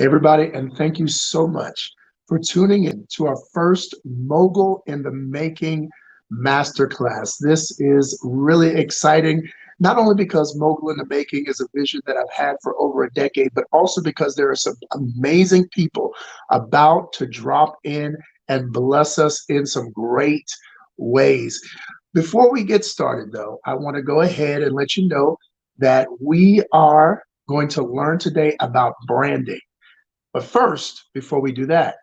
Everybody, and thank you so much for tuning in to our first Mogul in the Making Masterclass. This is really exciting, not only because Mogul in the Making is a vision that I've had for over a decade, but also because there are some amazing people about to drop in and bless us in some great ways. Before we get started, though, I want to go ahead and let you know that we are going to learn today about branding. But first, before we do that,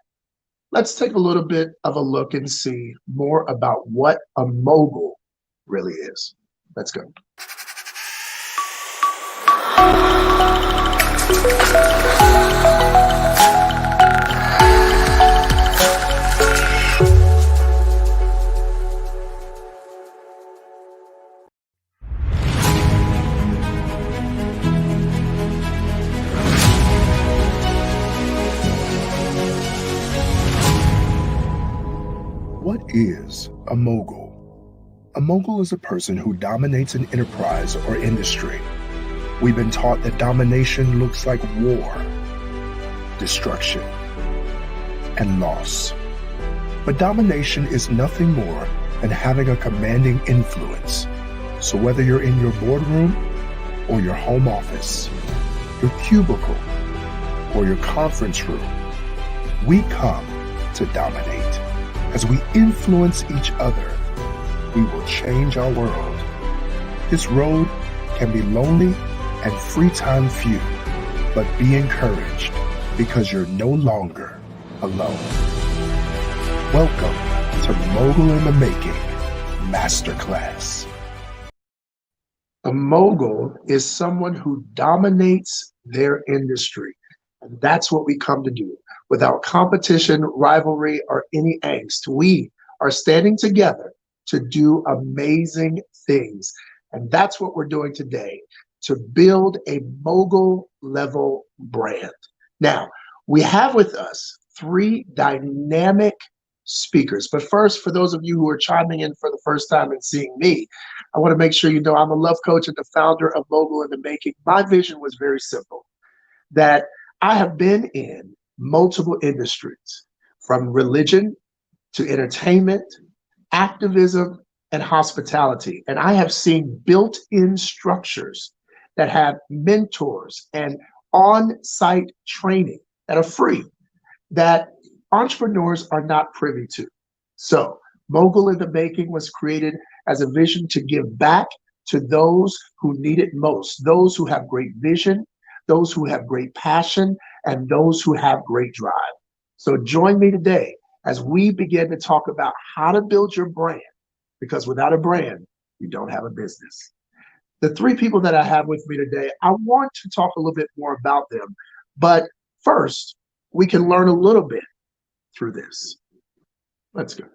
let's take a little bit of a look and see more about what a mogul really is. Let's go. What is a mogul? A mogul is a person who dominates an enterprise or industry. We've been taught that domination looks like war, destruction, and loss. But domination is nothing more than having a commanding influence. So whether you're in your boardroom or your home office, your cubicle or your conference room, we come to dominate. As we influence each other, we will change our world. This road can be lonely and free time few, but be encouraged because you're no longer alone. Welcome to Mogul in the Making Masterclass. A mogul is someone who dominates their industry. And that's what we come to do. Without competition, rivalry, or any angst, we are standing together to do amazing things. And that's what we're doing today, to build a mogul level brand. Now, we have with us three dynamic speakers. But first, for those of you who are chiming in for the first time and seeing me, I want to make sure you know I'm a love coach and the founder of Mogul in the Making. My vision was very simple, that I have been in multiple industries, from religion to entertainment, activism, and hospitality. And I have seen built-in structures that have mentors and on-site training that are free, that entrepreneurs are not privy to. So Mogul in the Making was created as a vision to give back to those who need it most, those who have great vision, those who have great passion, and those who have great drive. So join me today as we begin to talk about how to build your brand, because without a brand, you don't have a business. The three people that I have with me today, I want to talk a little bit more about them. But first, we can learn a little bit through this. Let's go.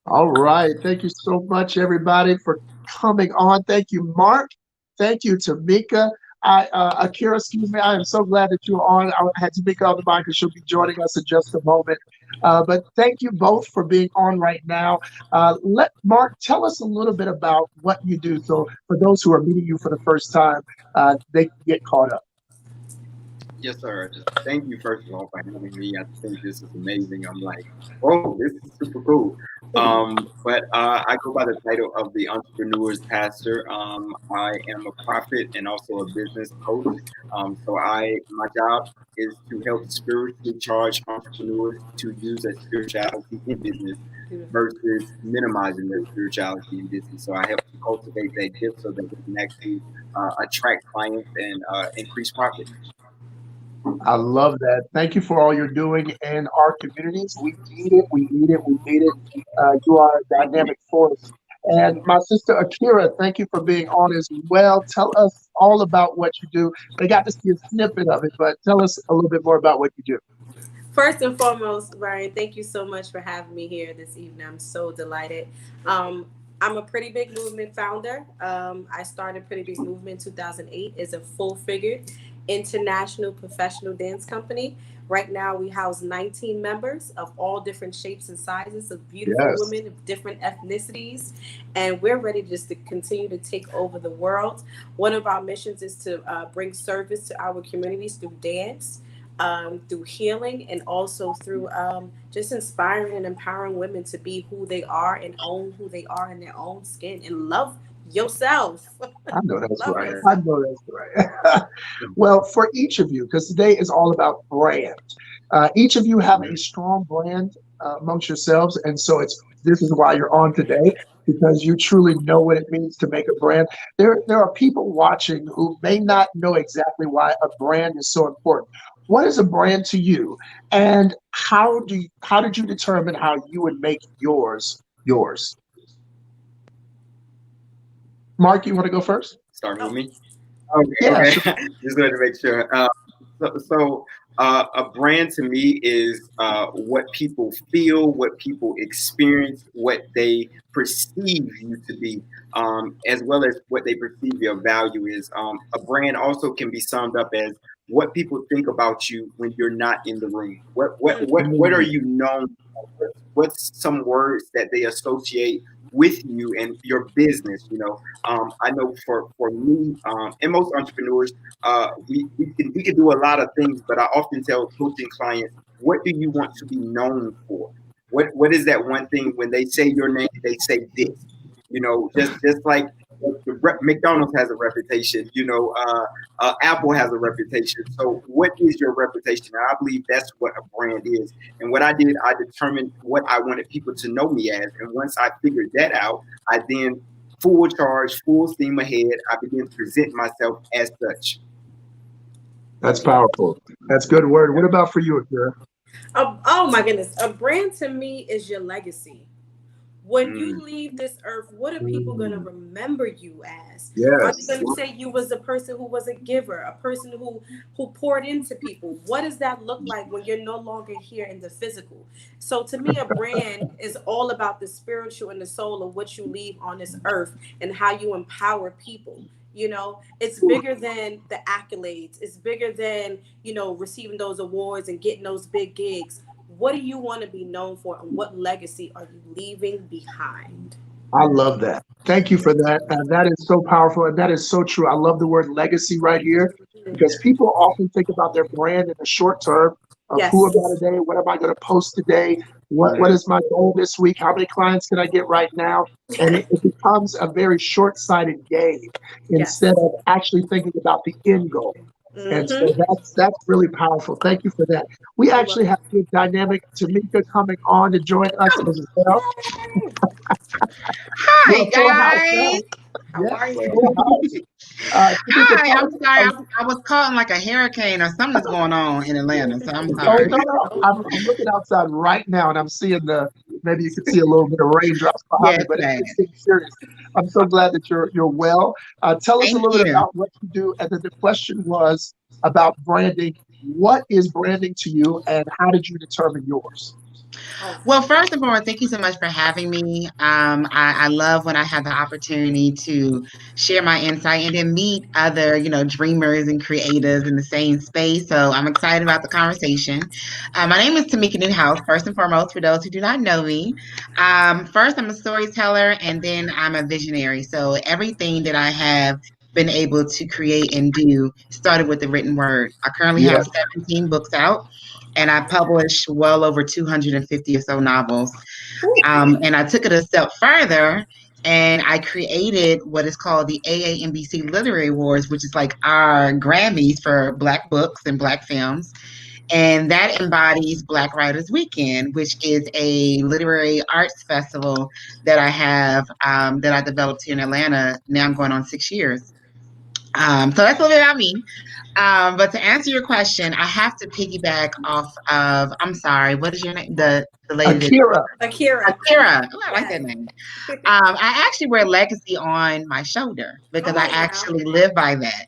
All right. Thank you so much, everybody, for coming on. Thank you, Mark. Thank you, Tamika. Akira, excuse me. I am so glad that you're on. I had Tamika on the mic because she'll be joining us in just a moment. But thank you both for being on right now. Let Mark tell us a little bit about what you do. So for those who are meeting you for the first time, they can get caught up. Yes, sir. Thank you, first of all, for having me. I think this is amazing. I'm like, oh, this is super cool. But I go by the title of the Entrepreneur's Pastor. I am a prophet and also a business coach. My job is to help spiritually charged entrepreneurs to use their spirituality in business versus minimizing their spirituality in business. So I help to cultivate that gift so that we can actually attract clients and increase profit. I love that. Thank you for all you're doing in our communities. We need it. We need it. We need it. You are a Thank you. dynamic force. And my sister Akira, thank you for being on as well. Tell us all about what you do. They got to see a snippet of it, but tell us a little bit more about what you do. First and foremost, Byron, thank you so much for having me here this evening. I'm so delighted. I'm a Pretty Big Movement founder. I started Pretty Big Movement in 2008 as a full-figured international professional dance company. Right now, we house 19 members of all different shapes and sizes of beautiful Yes, women of different ethnicities, and we're ready just to continue to take over the world. One of our missions is to bring service to our communities through dance, through healing, and also through just inspiring and empowering women to be who they are and own who they are in their own skin and love yourself. I know that's Love right. I yourself. know that's right. Well, for each of you, because today is all about brand. Each of you have a strong brand amongst yourselves, and so it's this is why you're on today because you truly know what it means to make a brand. There are people watching who may not know exactly why a brand is so important. What is a brand to you, and how did you determine how you would make yours yours? Mark, you want to go first? Starting with Oh, me. Okay, Yeah, sure. okay. Just wanted to make sure. A brand to me is what people feel, what people experience, what they perceive you to be, as well as what they perceive your value is. A brand also can be summed up as what people think about you when you're not in the room. What are Mm, you known for? What's some words that they associate with you and your business? I know for me and most entrepreneurs, we can do a lot of things, but I often tell coaching clients, what do you want to be known for? What is that one thing when they say your name, they say this? Just like McDonald's has a reputation. Apple has a reputation. So what is your reputation? And I believe that's what a brand is. And what I did, I determined what I wanted people to know me as. And once I figured that out, I then full charge, full steam ahead. I began to present myself as such. that's powerful. That's good word. What about for you, Akira? oh my goodness. A brand to me is your legacy. When you Mm, leave this earth, what are people going to Mm, remember you as? Are they yes. going to say you was a person who was a giver, a person who poured into people? What does that look like when you're no longer here in the physical? So to me, a brand is all about the spiritual and the soul of what you leave on this earth and how you empower people. It's bigger than the accolades. It's bigger than, receiving those awards and getting those big gigs. What do you want to be known for, and what legacy are you leaving behind? I love that. Thank you for that. That is so powerful and that is so true. I love the word legacy right here because people often think about their brand in the short term of who am I Yes, today? What am I going to post today? What yeah. is my goal this week? How many clients can I get right now? And it becomes a very short-sighted game instead yes. of actually thinking about the end goal. And so Mm-hmm. that's really powerful. Thank you for that. We You're actually have welcome. good dynamic Tamika coming on to join us Oh, as well. Yay! hi Well, full house now. guys. How Yes, are you? full house. Tamika, Hi. tell I'm us. sorry. I was caught in like a hurricane or something's going on in Atlanta, so I'm Oh sorry. no, no, I'm looking outside right now, and I'm seeing the. Maybe you can see a little bit of raindrops behind me, Yes, but it ma'am. seems serious. I'm so glad that you're well. Tell us a Thank little bit you. about what you do, and then the question was about branding. What is branding to you, and how did you determine yours? Oh, Well, first and foremost, thank you so much for having me. I love when I have the opportunity to share my insight and then meet other, dreamers and creatives in the same space. So I'm excited about the conversation. My name is Tamika Newhouse, first and foremost, for those who do not know me. First, I'm a storyteller and then I'm a visionary. So everything that I have been able to create and do started with the written word. I currently Yeah. have 17 books out, and I published well over 250 or so novels. And I took it a step further, and I created what is called the AAMBC Literary Awards, which is like our Grammys for Black books and Black films. And that embodies Black Writers Weekend, which is a literary arts festival that I have that I developed here in Atlanta. Now I'm going on 6 years. So that's a little bit about me. But to answer your question, I have to piggyback off of, I'm sorry, what is your name? The lady Akira. Akira. Oh, I like Yes. that name. I actually wear legacy on my shoulder because Come I on now. actually live by that.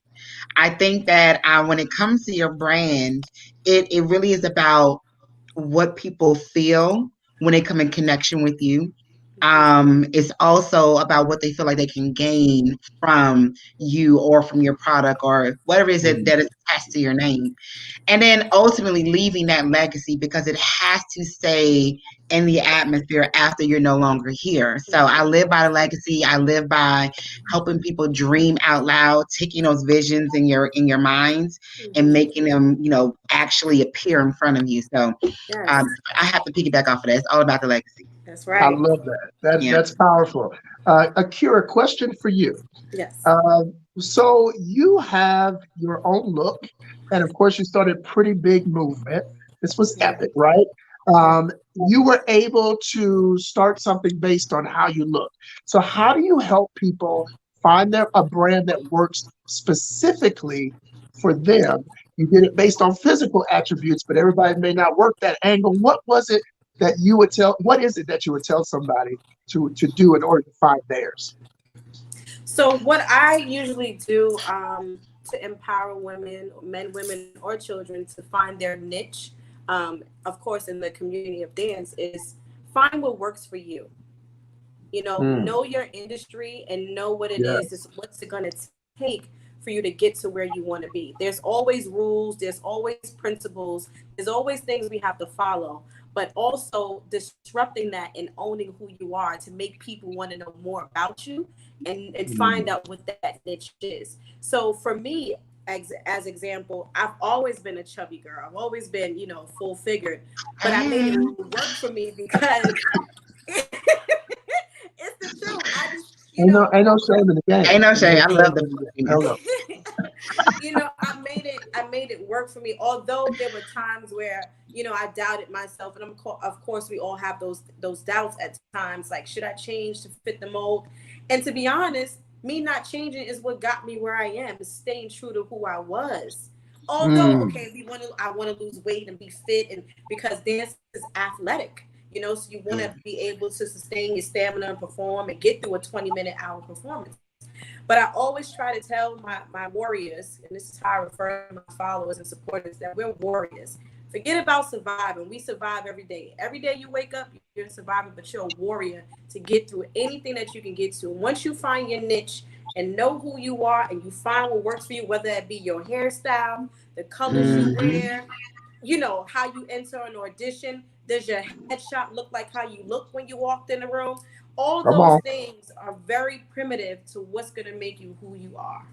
I think that when it comes to your brand, it really is about what people feel when they come in connection with you. It's also about what they feel like they can gain from you or from your product or whatever it is that is attached to your name. And then ultimately leaving that legacy because it has to stay in the atmosphere after you're no longer here. So I live by the legacy. I live by helping people dream out loud, taking those visions in your minds and making them, actually appear in front of you. So Yes. I have to piggyback off of that. It's all about the legacy. That's I right. love that. Yeah. That's powerful. Akira, question for you. Yes. So you have your own look, and of course, you started a pretty big movement. This was epic, right? You were able to start something based on how you look. So how do you help people find a brand that works specifically for them? You did it based on physical attributes, but everybody may not work that angle. What was it that you would tell? What is it that you would tell somebody to do in order to find theirs? So what I usually do to empower women, men, women, or children to find their niche, of course, in the community of dance, is find what works for you. Know your industry and know what it Yeah. is. What's it going to take for you to get to where you want to be. There's always rules. There's always principles. There's always things we have to follow. But also disrupting that and owning who you are to make people want to know more about you and find out what that niche is. So for me, as example, I've always been a chubby girl. I've always been, full figured, but I made it work for me because it's the truth. I just, Ain't no shame in the game. Ain't no shame. I love the I made it work for me. Although there were times where, I doubted myself, and of course we all have those doubts at times. Like, should I change to fit the mold? And to be honest, me not changing is what got me where I am. Is staying true to who I was. Although, okay, I want to lose weight and be fit, and because dance is athletic. So you want to be able to sustain your stamina and perform and get through a 20-minute hour performance. But I always try to tell my warriors, and this is how I refer to my followers and supporters, that we're warriors. Forget about surviving. We survive every day. Every day you wake up, you're a survivor, but you're a warrior to get through anything that you can get to. Once you find your niche and know who you are and you find what works for you, whether that be your hairstyle, the colors you wear, how you enter an audition, does your headshot look like how you look when you walked in the room? All those things are very primitive to what's going to make you who you are.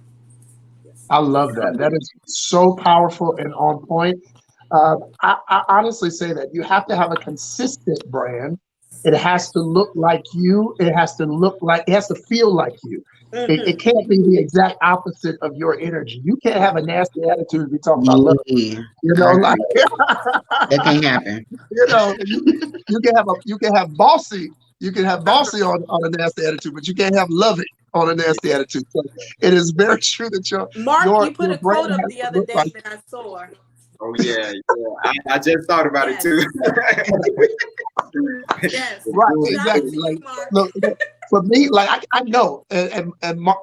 I love that. That is so powerful and on point. I honestly say that you have to have a consistent brand. It has to look like you. It has to feel like you. It can't be the exact opposite of your energy. You can't have a nasty attitude and be talking about love. That can't happen. You can have bossy. You can have bossy on a nasty attitude, but you can't have loving on a nasty attitude. So it is very true that you put a quote up the other day that I saw. Oh yeah. I just thought about it too. Yes. Right, exactly. Look, for me, I know, and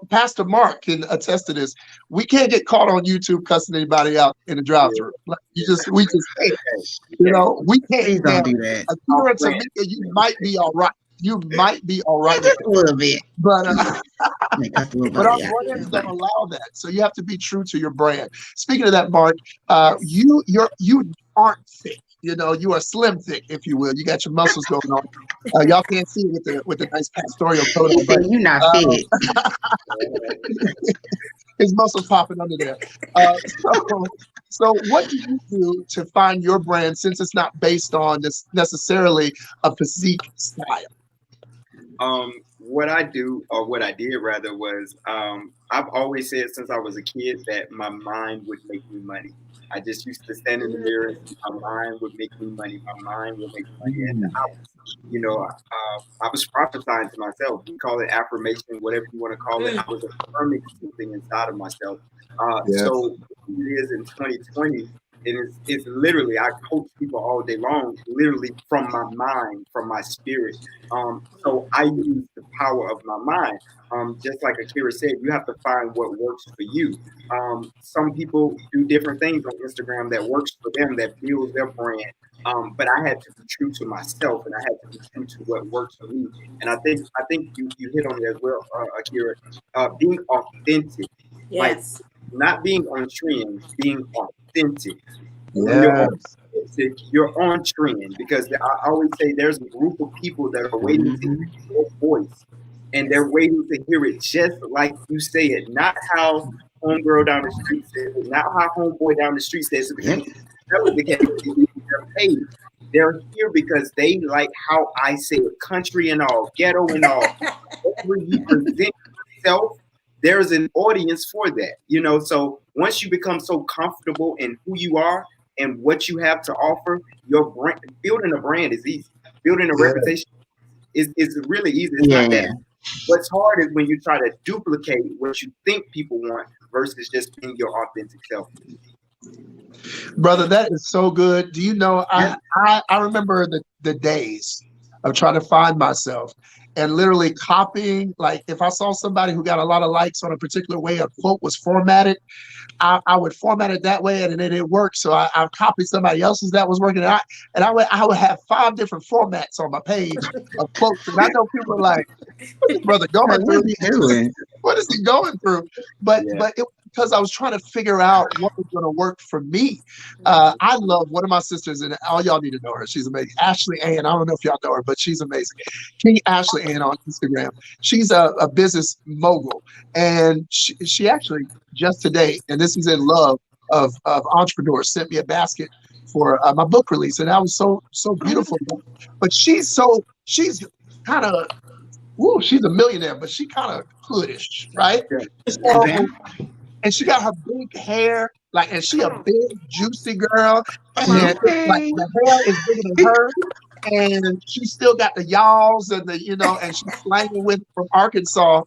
Pastor Mark can attest to this. We can't get caught on YouTube cussing anybody out in the drive-through. We just can't. We can't. Please don't do that. Akira, Tamika, you might be all right. You might be all right. Just a little bit. But our brands don't allow that. So you have to be true to your brand. Speaking of that, Mark, you aren't thick. You know, you are slim thick, if you will. You got your muscles going on. Y'all can't see it with the nice pastoral coat He on, but said you not uh, fit. his muscles popping under there. So what do you do to find your brand since it's not based on this necessarily a physique style? What I do, or what I did rather, was I've always said since I was a kid that my mind would make me money. I just used to stand in the mirror and say, my mind would make me money. My mind would make me money. And Mm. I was prophesying to myself. You call it affirmation, whatever you want to call it. I was affirming something inside of myself. Yes. So it is in 2020. And it's literally, I coach people all day long, literally from my mind, from my spirit. So I use the power of my mind. Just like Akira said, you have to find what works for you. Some people do different things on Instagram that works for them, that builds their brand. But I had to be true to myself, and I had to be true to what works for me. And I think you hit on it as well, Akira. Being authentic, like Yes. not being on trend, being authentic. When you're Yes. authentic, you're on trend, because I always say there's a group of people that are waiting to Mhm. hear your voice, and they're waiting to hear it just like you say it, not how homegirl down the street says it, not how homeboy down the street says it. Because Yep. if that was the case, they're paid. They're here because they like how I say it, country and all, ghetto and all. Whenever you present yourself, there's an audience for that, So once you become so comfortable in who you are and what you have to offer, your brand, building a brand is easy. Building a Yeah. reputation is really easy. It's not that. Yeah. What's hard is when you try to duplicate what you think people want versus just being your authentic self. Brother, that is so good. Do you know, Yep. I remember the days of trying to find myself and literally copying. Like if I saw somebody who got a lot of likes on a particular way a quote was formatted, I would format it that way, and then it worked. So I copied somebody else's that was working. I would have 5 different formats on my page of quotes. And I know people are like, what's this brother Like, going what through? he doing? What is he going through? But Yeah. but it was because I was trying to figure out what was going to work for me. I love one of my sisters, and all y'all need to know her. She's amazing. Ashley Ann. I don't know if y'all know her, but she's amazing. King Ashley Ann on Instagram. She's a business mogul, and she actually just today, and this is in love of entrepreneurs, sent me a basket for my book release, and that was so beautiful. But she's kind of, she's a millionaire, but she kind of hoodish, right? Yeah. Okay. So, and she got her big hair, like, and she a big juicy girl, and it's like Okay. the hair is bigger than her, and she still got the y'alls and and she's slanging with from Arkansas.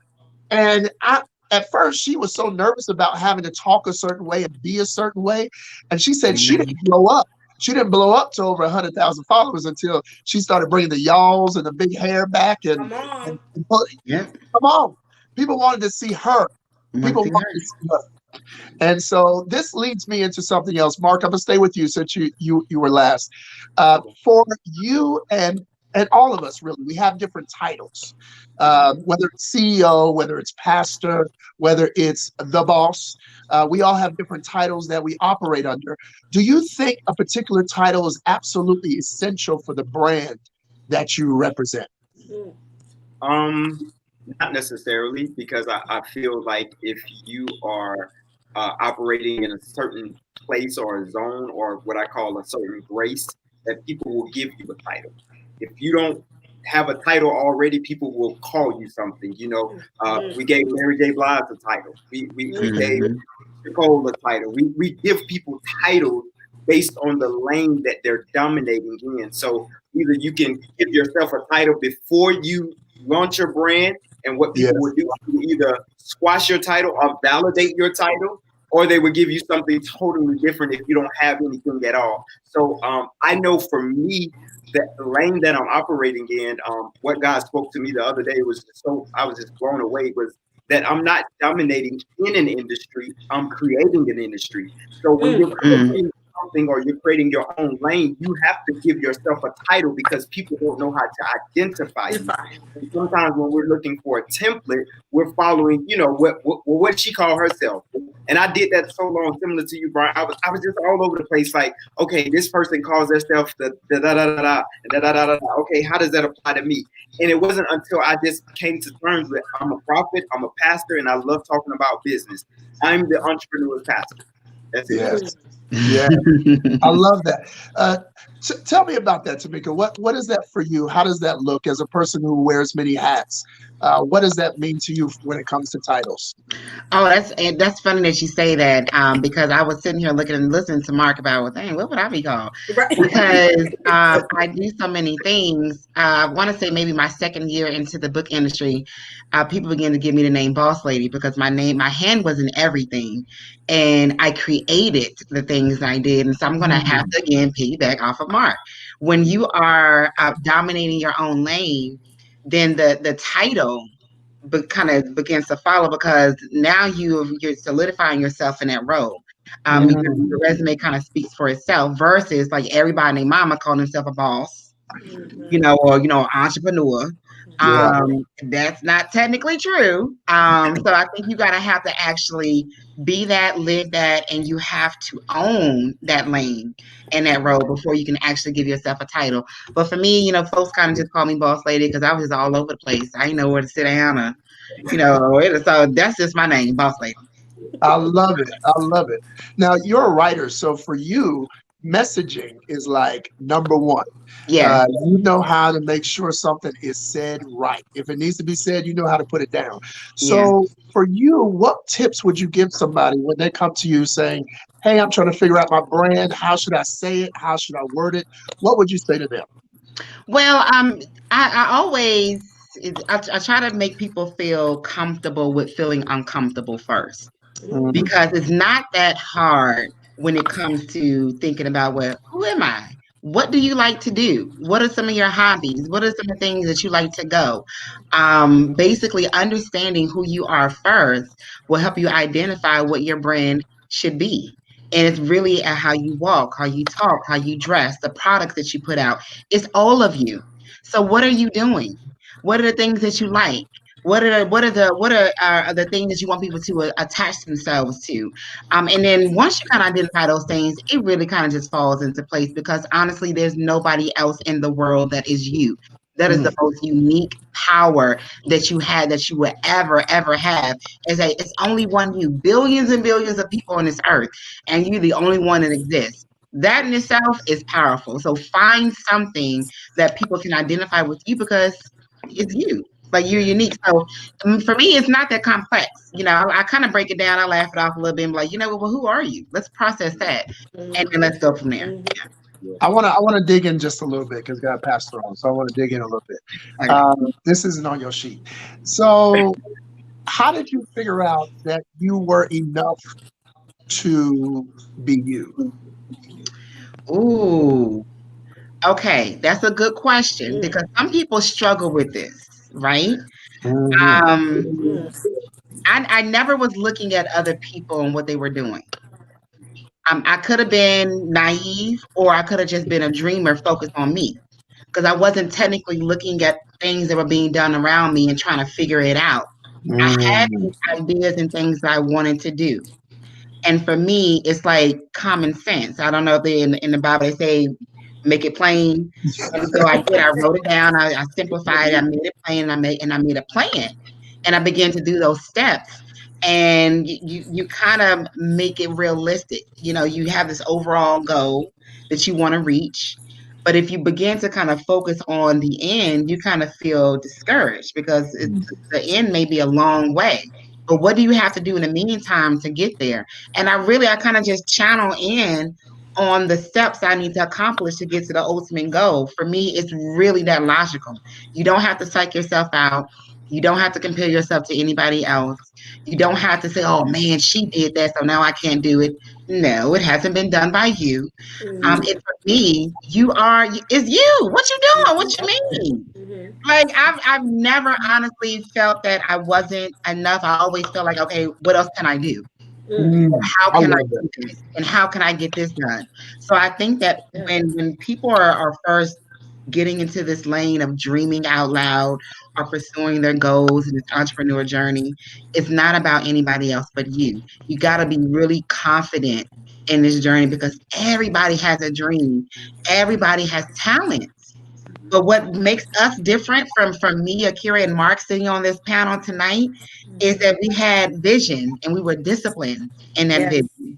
And at first she was so nervous about having to talk a certain way and be a certain way, and she said she didn't blow up. She didn't blow up to over 100,000 followers until she started bringing the y'alls and the big hair back, Come on. Yep. come on, people wanted to see her. Must People be wanted her. to see her. And so this leads me into something else. Mark, I'm gonna stay with you since you were last. For you and all of us, really, we have different titles. Whether it's CEO, whether it's pastor, whether it's the boss, we all have different titles that we operate under. Do you think a particular title is absolutely essential for the brand that you represent? Not necessarily, because I feel like if you are operating in a certain place or a zone, or what I call a certain grace, that people will give you a title. If you don't have a title already, people will call you something. We gave Mary J. Blige a title. We gave Mhm. Nicole a title. We give people titles based on the lane that they're dominating in. So either you can give yourself a title before you launch your brand, and what Yes. people would do is either squash your title or validate your title, or they would give you something totally different if you don't have anything at all. So I know for me, that the lane that I'm operating in, what God spoke to me the other day was I was just blown away, was that I'm not dominating in an industry, I'm creating an industry. So when you're Mm. creating something or you're creating your own lane, you have to give yourself a title because people don't know how to identify you. And sometimes when we're looking for a template, we're following, what she called herself. And I did that so long, similar to you, Brian. I was just all over the place, like, okay, this person calls herself the da da da da da da da da da. Okay, how does that apply to me? And it wasn't until I just came to terms with I'm a prophet, I'm a pastor, and I love talking about business. I'm the entrepreneur's pastor. That's it. Yes. Yeah. I love that. Tell me about that, Tamika. What is that for you? How does that look as a person who wears many hats? What does that mean to you when it comes to titles? Oh, that's funny that you say that, because I was sitting here looking and listening to Mark about, well, dang, what would I be called? Right. Because I do so many things. I want to say maybe my second year into the book industry, people began to give me the name Boss Lady because my hand was in everything, and I created the things I did. And so I'm going to have to again piggyback off of Mark. When you are dominating your own lane, then the title kind of begins to follow because now you're solidifying yourself in that role. Your resume kind of speaks for itself versus like everybody and their mama calling themselves a boss, or entrepreneur. Yeah. That's not technically true. So I think you gotta have to actually be that, live that, and you have to own that lane and that role before you can actually give yourself a title. But for me, folks kind of just call me boss lady because I was just all over the place. I didn't know where to sit down, so that's just my name, boss lady. I love it. I love it. Now you're a writer, so for you, messaging is like number one. Yeah. You know how to make sure something is said right. If it needs to be said, you know how to put it down. So for you, what tips would you give somebody when they come to you saying, hey, I'm trying to figure out my brand. How should I say it? How should I word it? What would you say to them? Well, I always I try to make people feel comfortable with feeling uncomfortable first. Because it's not that hard when it comes to thinking about, well, who am I? What do you like to do? What are some of your hobbies? What are some of the things that you like to go? Basically, understanding who you are first will help you identify what your brand should be. And it's really at how you walk, how you talk, how you dress, the products that you put out. It's all of you. So what are you doing? What are the things that you like? What are the things that you want people to attach themselves to? And then once you kind of identify those things, it really kind of just falls into place because honestly, there's nobody else in the world that is you. That is the most unique power that you had that you would ever have. It's only one you, billions and billions of people on this earth, and you're the only one that exists. That in itself is powerful. So find something that people can identify with you because it's you. Like you're unique. So for me, it's not that complex. I kind of break it down. I laugh it off a little bit and be like, well, who are you? Let's process that. And then let's go from there. I want to dig in just a little bit because God passed on. So I want to dig in a little bit. Okay. This isn't on your sheet. So how did you figure out that you were enough to be you? Ooh. Okay, that's a good question because some people struggle with this, right? I never was looking at other people and what they were doing. I could have been naive or I could have just been a dreamer focused on me because I wasn't technically looking at things that were being done around me and trying to figure it out. I had these ideas and things that I wanted to do. And for me, it's like common sense. I don't know if they in the Bible they say make it plain. And so I did. I wrote it down. I simplified it. I made it plain. And I made a plan. And I began to do those steps. And you kind of make it realistic. You have this overall goal that you want to reach. But if you begin to kind of focus on the end, you kind of feel discouraged because the end may be a long way. But what do you have to do in the meantime to get there? And I kind of just channel in on the steps I need to accomplish to get to the ultimate goal. For me, it's really that logical. You don't have to psych yourself out. You don't have to compare yourself to anybody else. You don't have to say, oh man, she did that, so now I can't do it. No, it hasn't been done by you. And for me, it's you. What you doing? What you mean? Like I've never honestly felt that I wasn't enough. I always felt like, okay, what else can I do? How I can I love that. do this? And how can I get this done? So I think that Yeah. when people are first getting into this lane of dreaming out loud or pursuing their goals in this entrepreneur journey, it's not about anybody else but you. You got to be really confident in this journey because everybody has a dream. Everybody has talents. But what makes us different from me, Akira, and Mark sitting on this panel tonight is that we had vision and we were disciplined in that Yes. vision.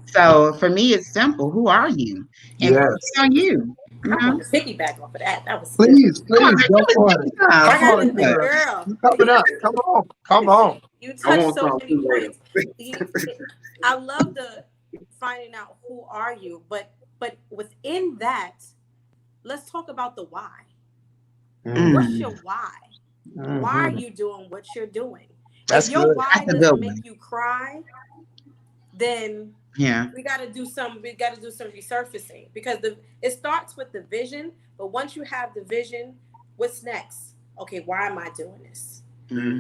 So for me, it's simple. Who are you? And focus Yes. on you. I want to piggyback off of that. That was good. Please, Come on, please go for it. I Come got on, it, big Akira. girl. You coming up. Come on. Come on. You I touched want so some many too later. points. I love the finding out who are you, but within that, let's talk about the why. What's your why? Why are you doing what you're doing? That's If your good. why That's a good doesn't one. make you cry, then Yeah. we got to do some resurfacing because it starts with the vision, but once you have the vision, what's next? Okay, why am I doing this?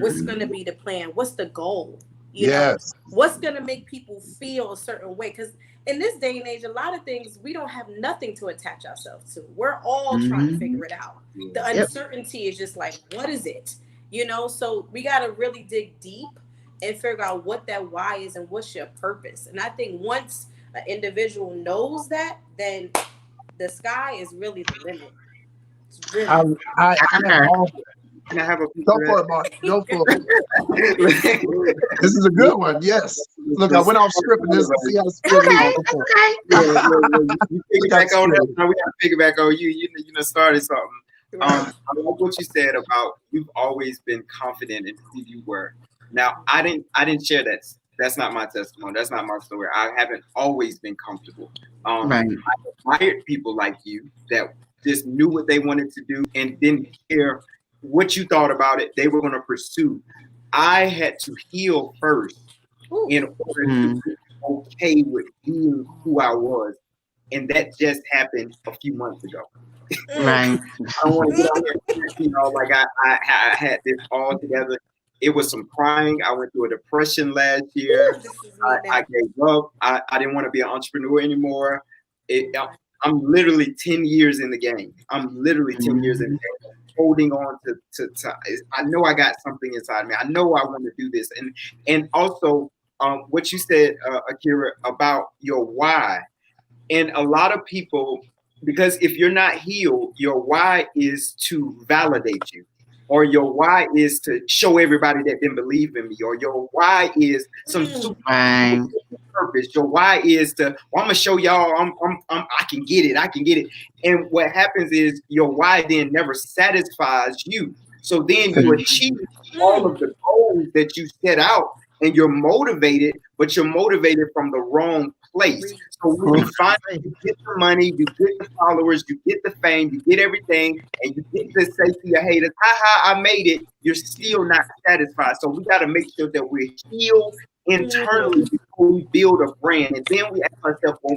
What's going to be the plan? What's the goal? You know, Yes. what's going to make people feel a certain way? Because in this day and age, a lot of things we don't have nothing to attach ourselves to. We're all trying to figure it out. The uncertainty is just like, what is it? You know, so we got to really dig deep and figure out what that why is and what's your purpose. And I think once an individual knows that, then the sky is really the limit. It's really I, I, I I concur. Can I have a piece go of for it, Mark. Go for it. This is a good one. Yes. Look, I went off script and this. See how the spirit leads. Okay, Go for that's it. okay. You piggyback on that. Now we got to piggyback on you. You know, started something. I like what you said about you've always been confident in who you were. Now I didn't share that. That's not my testimony. That's not my story. I haven't always been comfortable. Right. I admired people like you that just knew what they wanted to do and didn't care what you thought about it. They were going to pursue. I had to heal first in order to be okay with being who I was. And that just happened a few months ago. Right. I don't want to get out here, you know, like I had this all together. It was some crying. I went through a depression last year. I gave up. I didn't want to be an entrepreneur anymore. I'm literally 10 years in the game. I'm literally 10 years in the game, holding on to I know I got something inside me. I know I want to do this. And also what you said, Akira, about your why. And a lot of people, because if you're not healed, your why is to validate you, or your why is to show everybody that didn't believe in me, or your why is some super purpose. Your why is to, well, I'm gonna show y'all I can get it. I can get it. And what happens is your why then never satisfies you. So then you achieve all of the goals that you set out, and you're motivated, but you're motivated from the wrong place. So when you finally get the money, you get the followers, you get the fame, you get everything, and you get to say to your haters, I made it, you're still not satisfied. So we got to make sure that we're healed internally before we build a brand. And then we ask ourselves, well,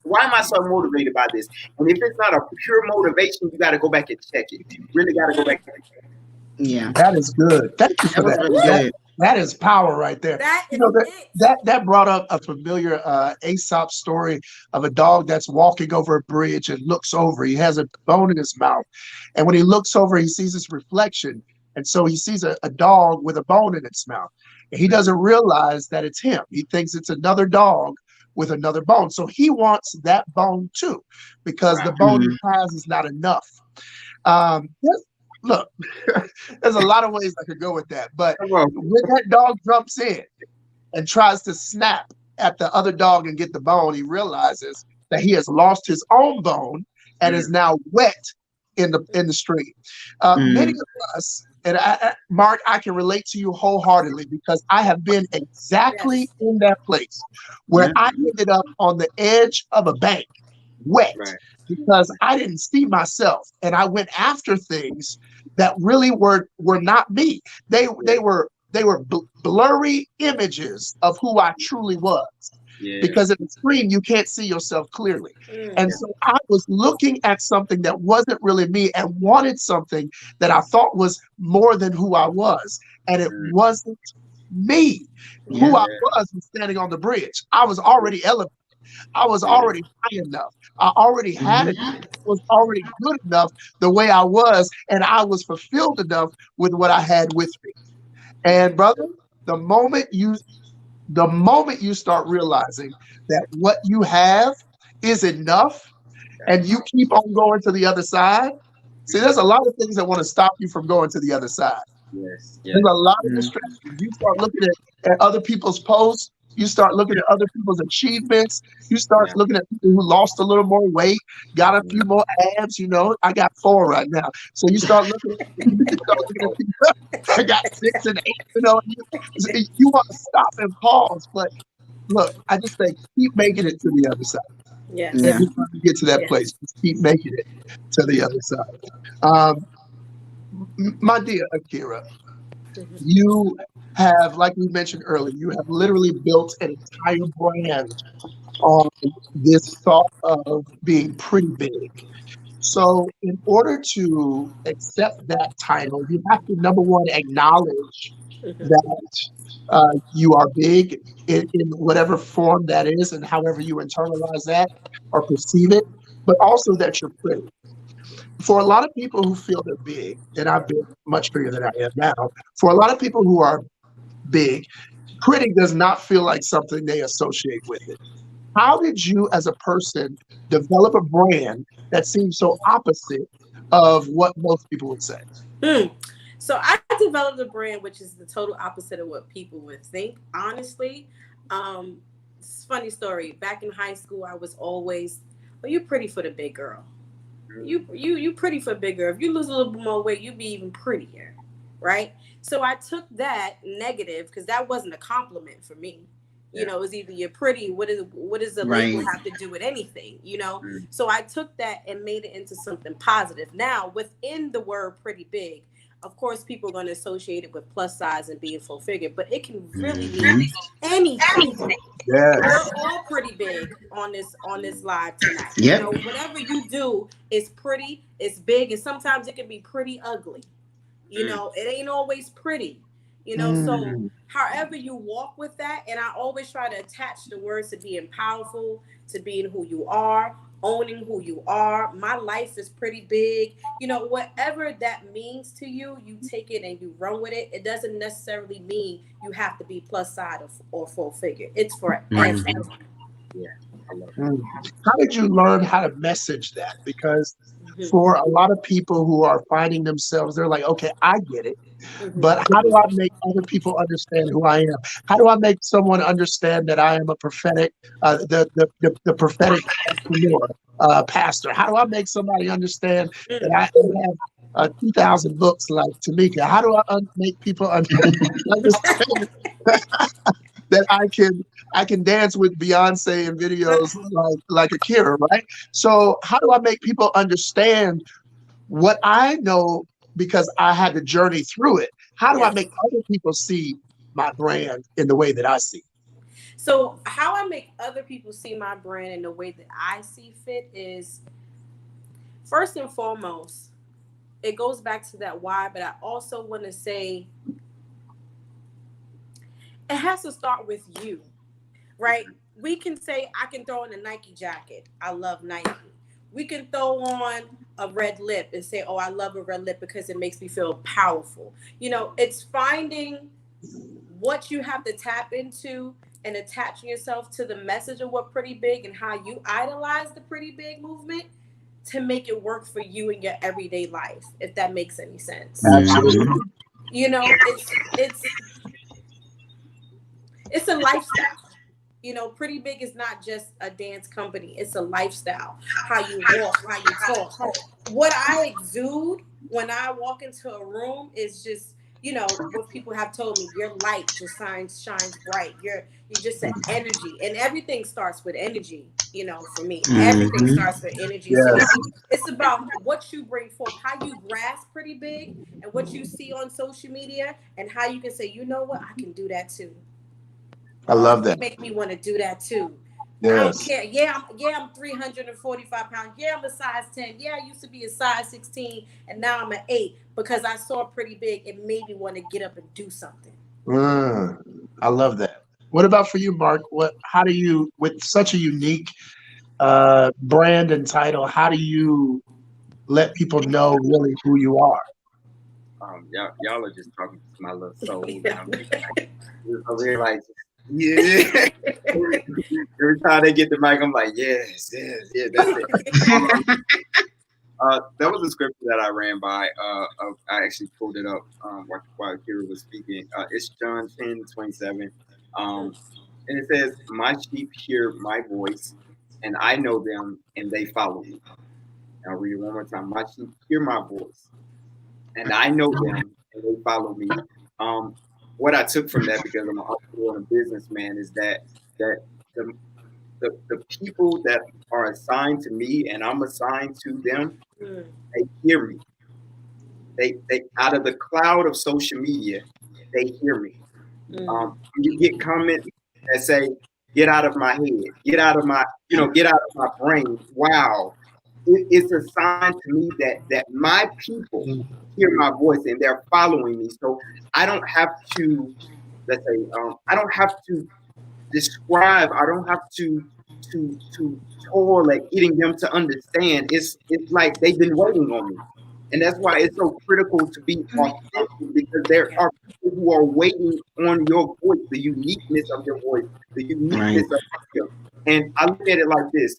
why am I so motivated by this? And if it's not a pure motivation, you got to go back and check it. You really got to go back and check it. Yeah. That is good. Thank you for that. Really that is power right there. That brought up a familiar Aesop story of a dog that's walking over a bridge and looks over. He has a bone in his mouth. And when he looks over, he sees his reflection. And so he sees a dog with a bone in its mouth. And he doesn't realize that it's him. He thinks it's another dog with another bone. So he wants that bone too, because the bone he has is not enough. Look, there's a lot of ways I could go with that. But when that dog jumps in and tries to snap at the other dog and get the bone, he realizes that he has lost his own bone and is now wet in the stream. Many of us, and Mark, I can relate to you wholeheartedly because I have been exactly in that place where I ended up on the edge of a bank, wet. Because I didn't see myself, and I went after things that really were not me. They were blurry images of who I truly was. Because in the screen you can't see yourself clearly. And so I was looking at something that wasn't really me and wanted something that I thought was more than who I was, and it wasn't me. Who I was standing on the bridge. I was already elevated. I was already high enough. I already had it. I was already good enough the way I was, and I was fulfilled enough with what I had with me. And brother, the moment you start realizing that what you have is enough and you keep on going to the other side, see, there's a lot of things that want to stop you from going to the other side. Yes. There's a lot of distractions. You start looking at other people's posts. You start looking at other people's achievements. You start looking at people who lost a little more weight, got a few more abs. You know, I got 4 right now. So you start looking at people that got 6 and 8. You know, you want to stop and pause. But look, I just say keep making it to the other side. Yes. Every time you get to that place, just keep making it to the other side. My dear Akira, you have, like we mentioned earlier, you have literally built an entire brand on this thought of being pretty big. So in order to accept that title, you have to, number one, acknowledge that you are big in whatever form that is and however you internalize that or perceive it, but also that you're pretty. For a lot of people who feel they're big, and I've been much bigger than I am now, for a lot of people who are big, pretty does not feel like something they associate with it. How did you, as a person, develop a brand that seems so opposite of what most people would say? So I developed a brand which is the total opposite of what people would think. Honestly, it's a funny story. Back in high school, I was always, well, you're pretty for the big girl. You pretty for bigger. If you lose a little bit more weight, you'd be even prettier, right? So I took that negative because that wasn't a compliment for me. You know, it was either you're pretty. What does the label have to do with anything? You know, so I took that and made it into something positive. Now, within the word "pretty big," of course, people are going to associate it with plus size and being full figure, but it can really mean anything. Yes. We're all pretty big on this live tonight. You know, whatever you do is pretty, it's big, and sometimes it can be pretty ugly. You know, it ain't always pretty. You know, so however you walk with that, and I always try to attach the words to being powerful, to being who you are, owning who you are. My life is pretty big. You know, whatever that means to you, you take it and you run with it. It doesn't necessarily mean you have to be plus size or full figure. It's for everyone. Yeah, I love it. How did you learn how to message that? Because for a lot of people who are finding themselves, they're like, okay, I get it. But how do I make other people understand who I am? How do I make someone understand that I am a prophetic, the prophetic pastor? How do I make somebody understand that I have 2,000 books like Tamika? How do I make people understand that I can dance with Beyonce in videos like Akira, right? So how do I make people understand what I know because I had to journey through it? How do I make other people see my brand in the way that I see? So how I make other people see my brand in the way that I see fit is, first and foremost, it goes back to that why, but I also want to say it has to start with you, right? We can say, I can throw in a Nike jacket. I love Nike. We can throw on a red lip and say, oh, I love a red lip because it makes me feel powerful. You know, it's finding what you have to tap into and attaching yourself to the message of what pretty big and how you idolize the pretty big movement to make it work for you in your everyday life, if that makes any sense. Absolutely. You know, it's a lifestyle. You know, pretty big is not just a dance company. It's a lifestyle. How you walk, how you talk. What I exude when I walk into a room is just, you know, what people have told me. Your light just shines bright. You're just an energy. And everything starts with energy, you know, for me. Everything starts with energy. Yes. So it's about what you bring forth, how you grasp pretty big and what you see on social media and how you can say, you know what, I can do that too. I love that. Make me want to do that too. Yes. I don't care. I'm 345 pounds. Yeah, I'm a size 10. Yeah, I used to be a size 16 and now I'm an 8 because I saw pretty big. It made me want to get up and do something. I love that. What about for you, Mark? How do you, with such a unique brand and title, how do you let people know really who you are? Y'all are just talking to my little soul. Yeah. Over here, like, yeah. Every time they get the mic, I'm like, yes, yeah, that's it. That was a scripture that I ran by. I actually pulled it up while Kira was speaking. It's John 10:27. And it says, "My sheep hear my voice, and I know them, and they follow me." I'll read it one more time. "My sheep hear my voice, and I know them, and they follow me." Um, what I took from that, because I'm an entrepreneur and a businessman, is that the, the people that are assigned to me and I'm assigned to them, they hear me. They out of the cloud of social media, they hear me. You get comments that say, "Get out of my head, get out of my, get out of my brain." Wow, it's a sign to me that my people hear my voice and they're following me. So I don't have to, let's say, I don't have to describe. I don't have to toil at getting them to understand. It's like they've been waiting on me. And that's why it's so critical to be authentic, because there are people who are waiting on your voice, the uniqueness of your voice, the uniqueness of you. And I look at it like this.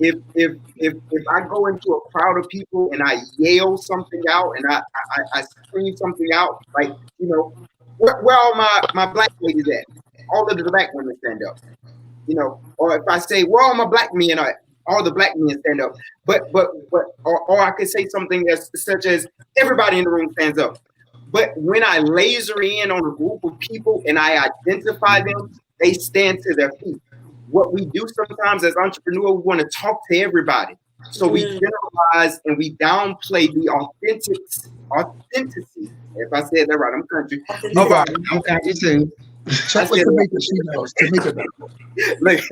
If I go into a crowd of people and I yell something out and I scream something out, like, where all my black ladies at? All of the black women stand up. Or if I say, "Where all my black men are," all the black men stand up. Or I could say something such as, "Everybody in the room stands up." But when I laser in on a group of people and I identify them, they stand to their feet. What we do sometimes as entrepreneurs, we want to talk to everybody. So we generalize and we downplay the authenticity. If I said that right, I'm country. I'm country too. Check with Tamika. She knows. Tamika knows. Like,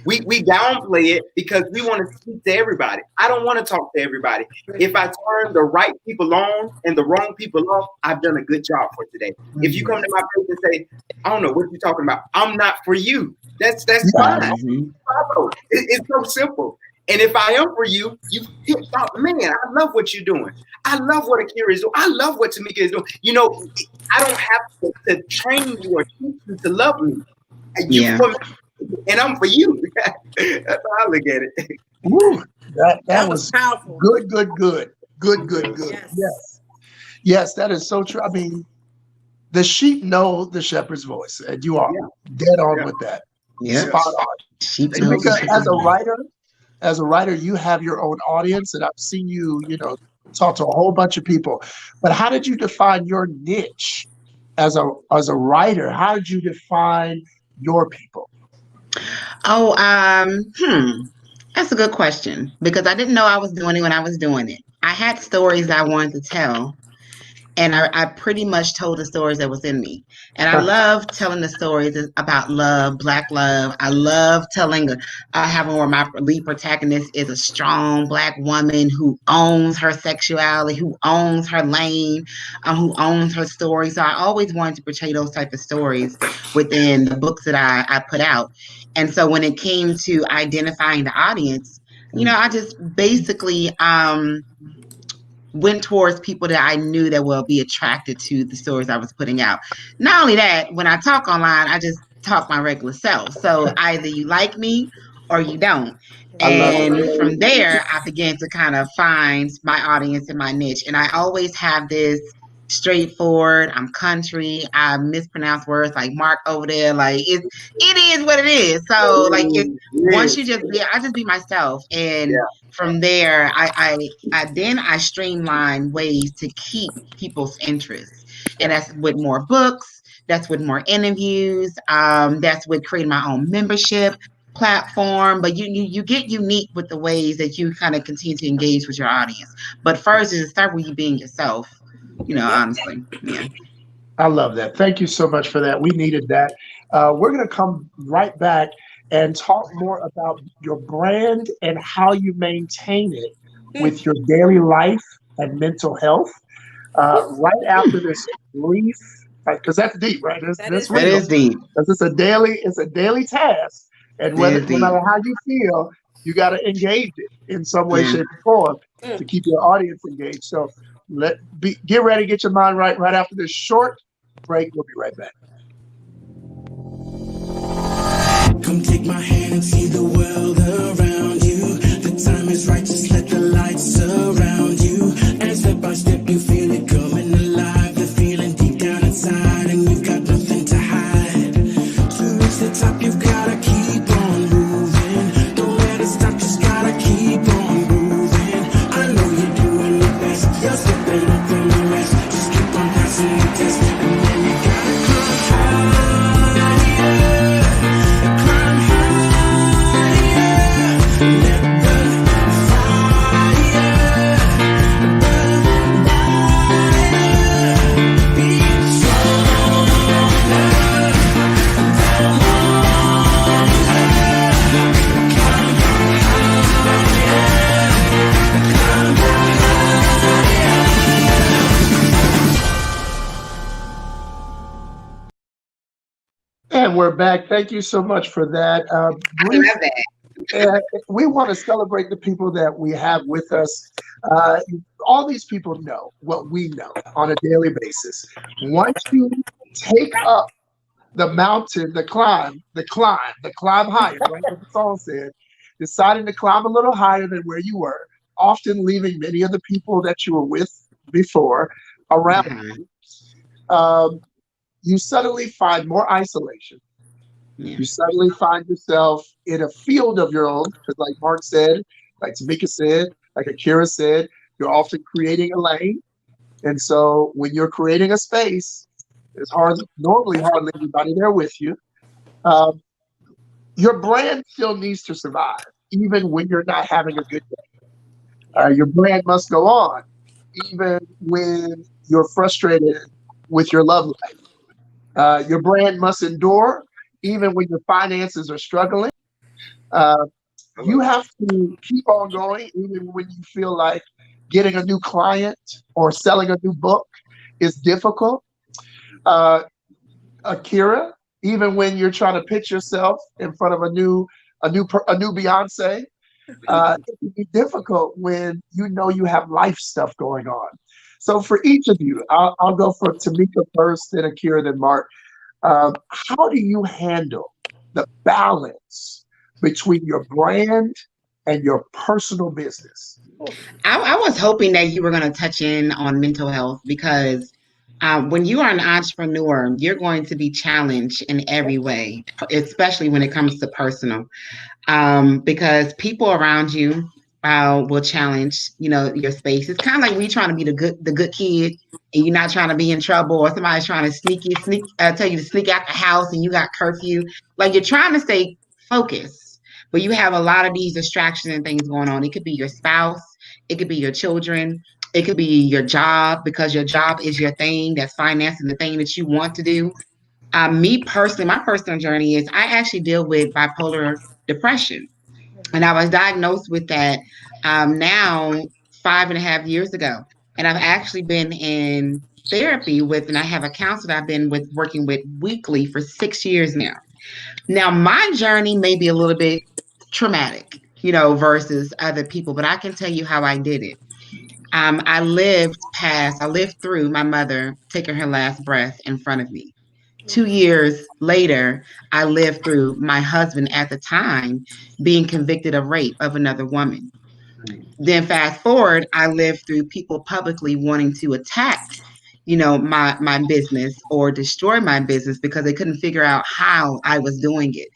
we downplay it because we want to speak to everybody. I don't want to talk to everybody. If I turn the right people on and the wrong people off, I've done a good job for today. If you come to my page and say, "I don't know what you're talking about," I'm not for you. That's fine. It's so simple. And if I am for you, you thought, "Man, I love what you're doing. I love what Akira is doing. I love what Tamika is doing." I don't have to train you or teach you to love me. You for me, and I'm for you. That's how I look at it. Woo, that was powerful. Good. Yes, that is so true. I mean, the sheep know the shepherd's voice, and you are dead on with that. Yeah. Spot on. Tamika, as a writer, you have your own audience, and I've seen you, talk to a whole bunch of people. But how did you define your niche as a writer? How did you define your people? Oh, that's a good question, because I didn't know I was doing it when I was doing it. I had stories I wanted to tell, and I pretty much told the stories that was in me. And I love telling the stories about love, Black love. I love having where my lead protagonist is a strong Black woman who owns her sexuality, who owns her lane, who owns her story. So I always wanted to portray those type of stories within the books that I put out. And so when it came to identifying the audience, I just basically went towards people that I knew that will be attracted to the stories I was putting out. Not only that, when I talk online, I just talk my regular self. So either you like me or you don't. And from there, I began to kind of find my audience and my niche. And I always have this straightforward, I'm country, I mispronounce words like Mark over there. Like it is what it is. So like once I just be myself. And from there, I streamline ways to keep people's interest. And that's with more books, that's with more interviews, that's with creating my own membership platform. But you get unique with the ways that you kind of continue to engage with your audience. But first is to start with you being yourself, honestly. Yeah. I love that. Thank you so much for that. We needed that. We're going to come right back and talk more about your brand and how you maintain it with your daily life and mental health right after this brief Because that's deep, right? That That's is That real. deep. is deep. Because it's a daily task, and It is no deep. matter how you feel, you got to engage it in some way, Yeah. shape, or form Mm. to keep your audience engaged. So get ready, get your mind right. Right after this short break, we'll be right back. Come take my hand and see the world around you. The time is right, just let the light surround you. And step by step, you feel it coming alive. The feeling deep down inside, and you've got nothing to hide. To reach the top, you've gotta keep on moving. Don't let it stop, just gotta keep on moving. I know you're doing your best, you're stepping up from the rest. Just keep on passing the test, and then you gotta climb higher. Climb higher, let the fire burn brighter. Be And we're back. Thank you so much for that. I love that. We want to celebrate the people that we have with us. Uh, all these people know what we know on a daily basis. Once you take up the mountain, the climb higher, right? What the song said, deciding to climb a little higher than where you were, often leaving many of the people that you were with before around. Uh-huh. Um, you suddenly find more isolation. Yeah. You suddenly find yourself in a field of your own, because like Mark said, like Tamika said, like Akira said, you're often creating a lane. And so when you're creating a space, normally hardly anybody there with you. Um, your brand still needs to survive, even when you're not having a good day. Your brand must go on, even when you're frustrated with your love life. Your brand must endure, even when your finances are struggling. Uh, you have to keep on going, even when you feel like getting a new client or selling a new book is difficult. Uh, Akira, even when you're trying to pitch yourself in front of a new Beyonce, it can be difficult when you know you have life stuff going on. So for each of you, I'll go for Tamika first, then Akira, then Mark. How do you handle the balance between your brand and your personal business? I was hoping that you were going to touch in on mental health because when you are an entrepreneur, you're going to be challenged in every way, especially when it comes to personal. Because people around you will challenge, your space. It's kind of like we trying to be the good kid, and you're not trying to be in trouble, or somebody's trying to tell you to sneak out the house, and you got curfew. Like you're trying to stay focused, but you have a lot of these distractions and things going on. It could be your spouse, it could be your children, it could be your job because your job is your thing that's financing the thing that you want to do. Me personally, my personal journey is I actually deal with bipolar depression. And I was diagnosed with that now 5.5 years ago. And I've actually been in therapy with, and I have a counselor I've been working with weekly for 6 years now. Now, my journey may be a little bit traumatic, versus other people, but I can tell you how I did it. I lived through my mother taking her last breath in front of me. 2 years later, I lived through my husband at the time being convicted of rape of another woman. Then fast forward, I lived through people publicly wanting to attack, my business or destroy my business because they couldn't figure out how I was doing it.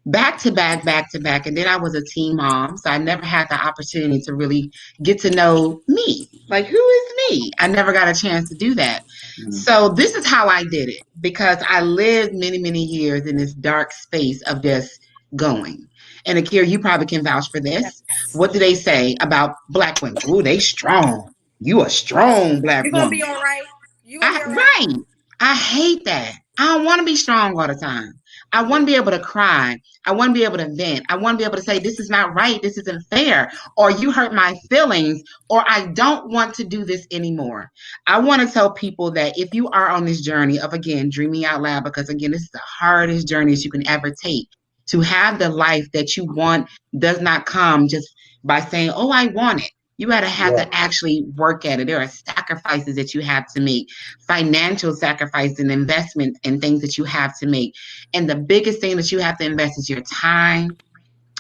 Back to back, back to back. And then I was a teen mom. So I never had the opportunity to really get to know me. Like, who is me? I never got a chance to do that. So this is how I did it because I lived many, many years in this dark space of just going. And Akira, you probably can vouch for this. What do they say about Black women? Ooh, they strong. You a strong Black You're gonna woman. be all right. You're gonna be all right. Right. I hate that. I don't want to be strong all the time. I want to be able to cry. I want to be able to vent. I want to be able to say, this is not right. This isn't fair. Or you hurt my feelings. Or I don't want to do this anymore. I want to tell people that if you are on this journey of, again, dreaming out loud, because again, this is the hardest journey that you can ever take. To have the life that you want does not come just by saying, oh, I want it. You got to have Yeah. to actually work at it. There are sacrifices that you have to make, financial sacrifices and investments and things that you have to make. And the biggest thing that you have to invest is your time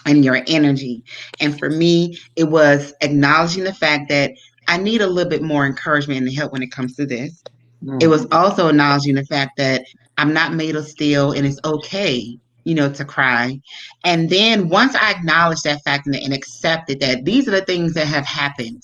and your energy. And for me, it was acknowledging the fact that I need a little bit more encouragement and help when it comes to this. It was also acknowledging the fact that I'm not made of steel and it's okay, to cry. And then once I acknowledged that fact and accepted that these are the things that have happened,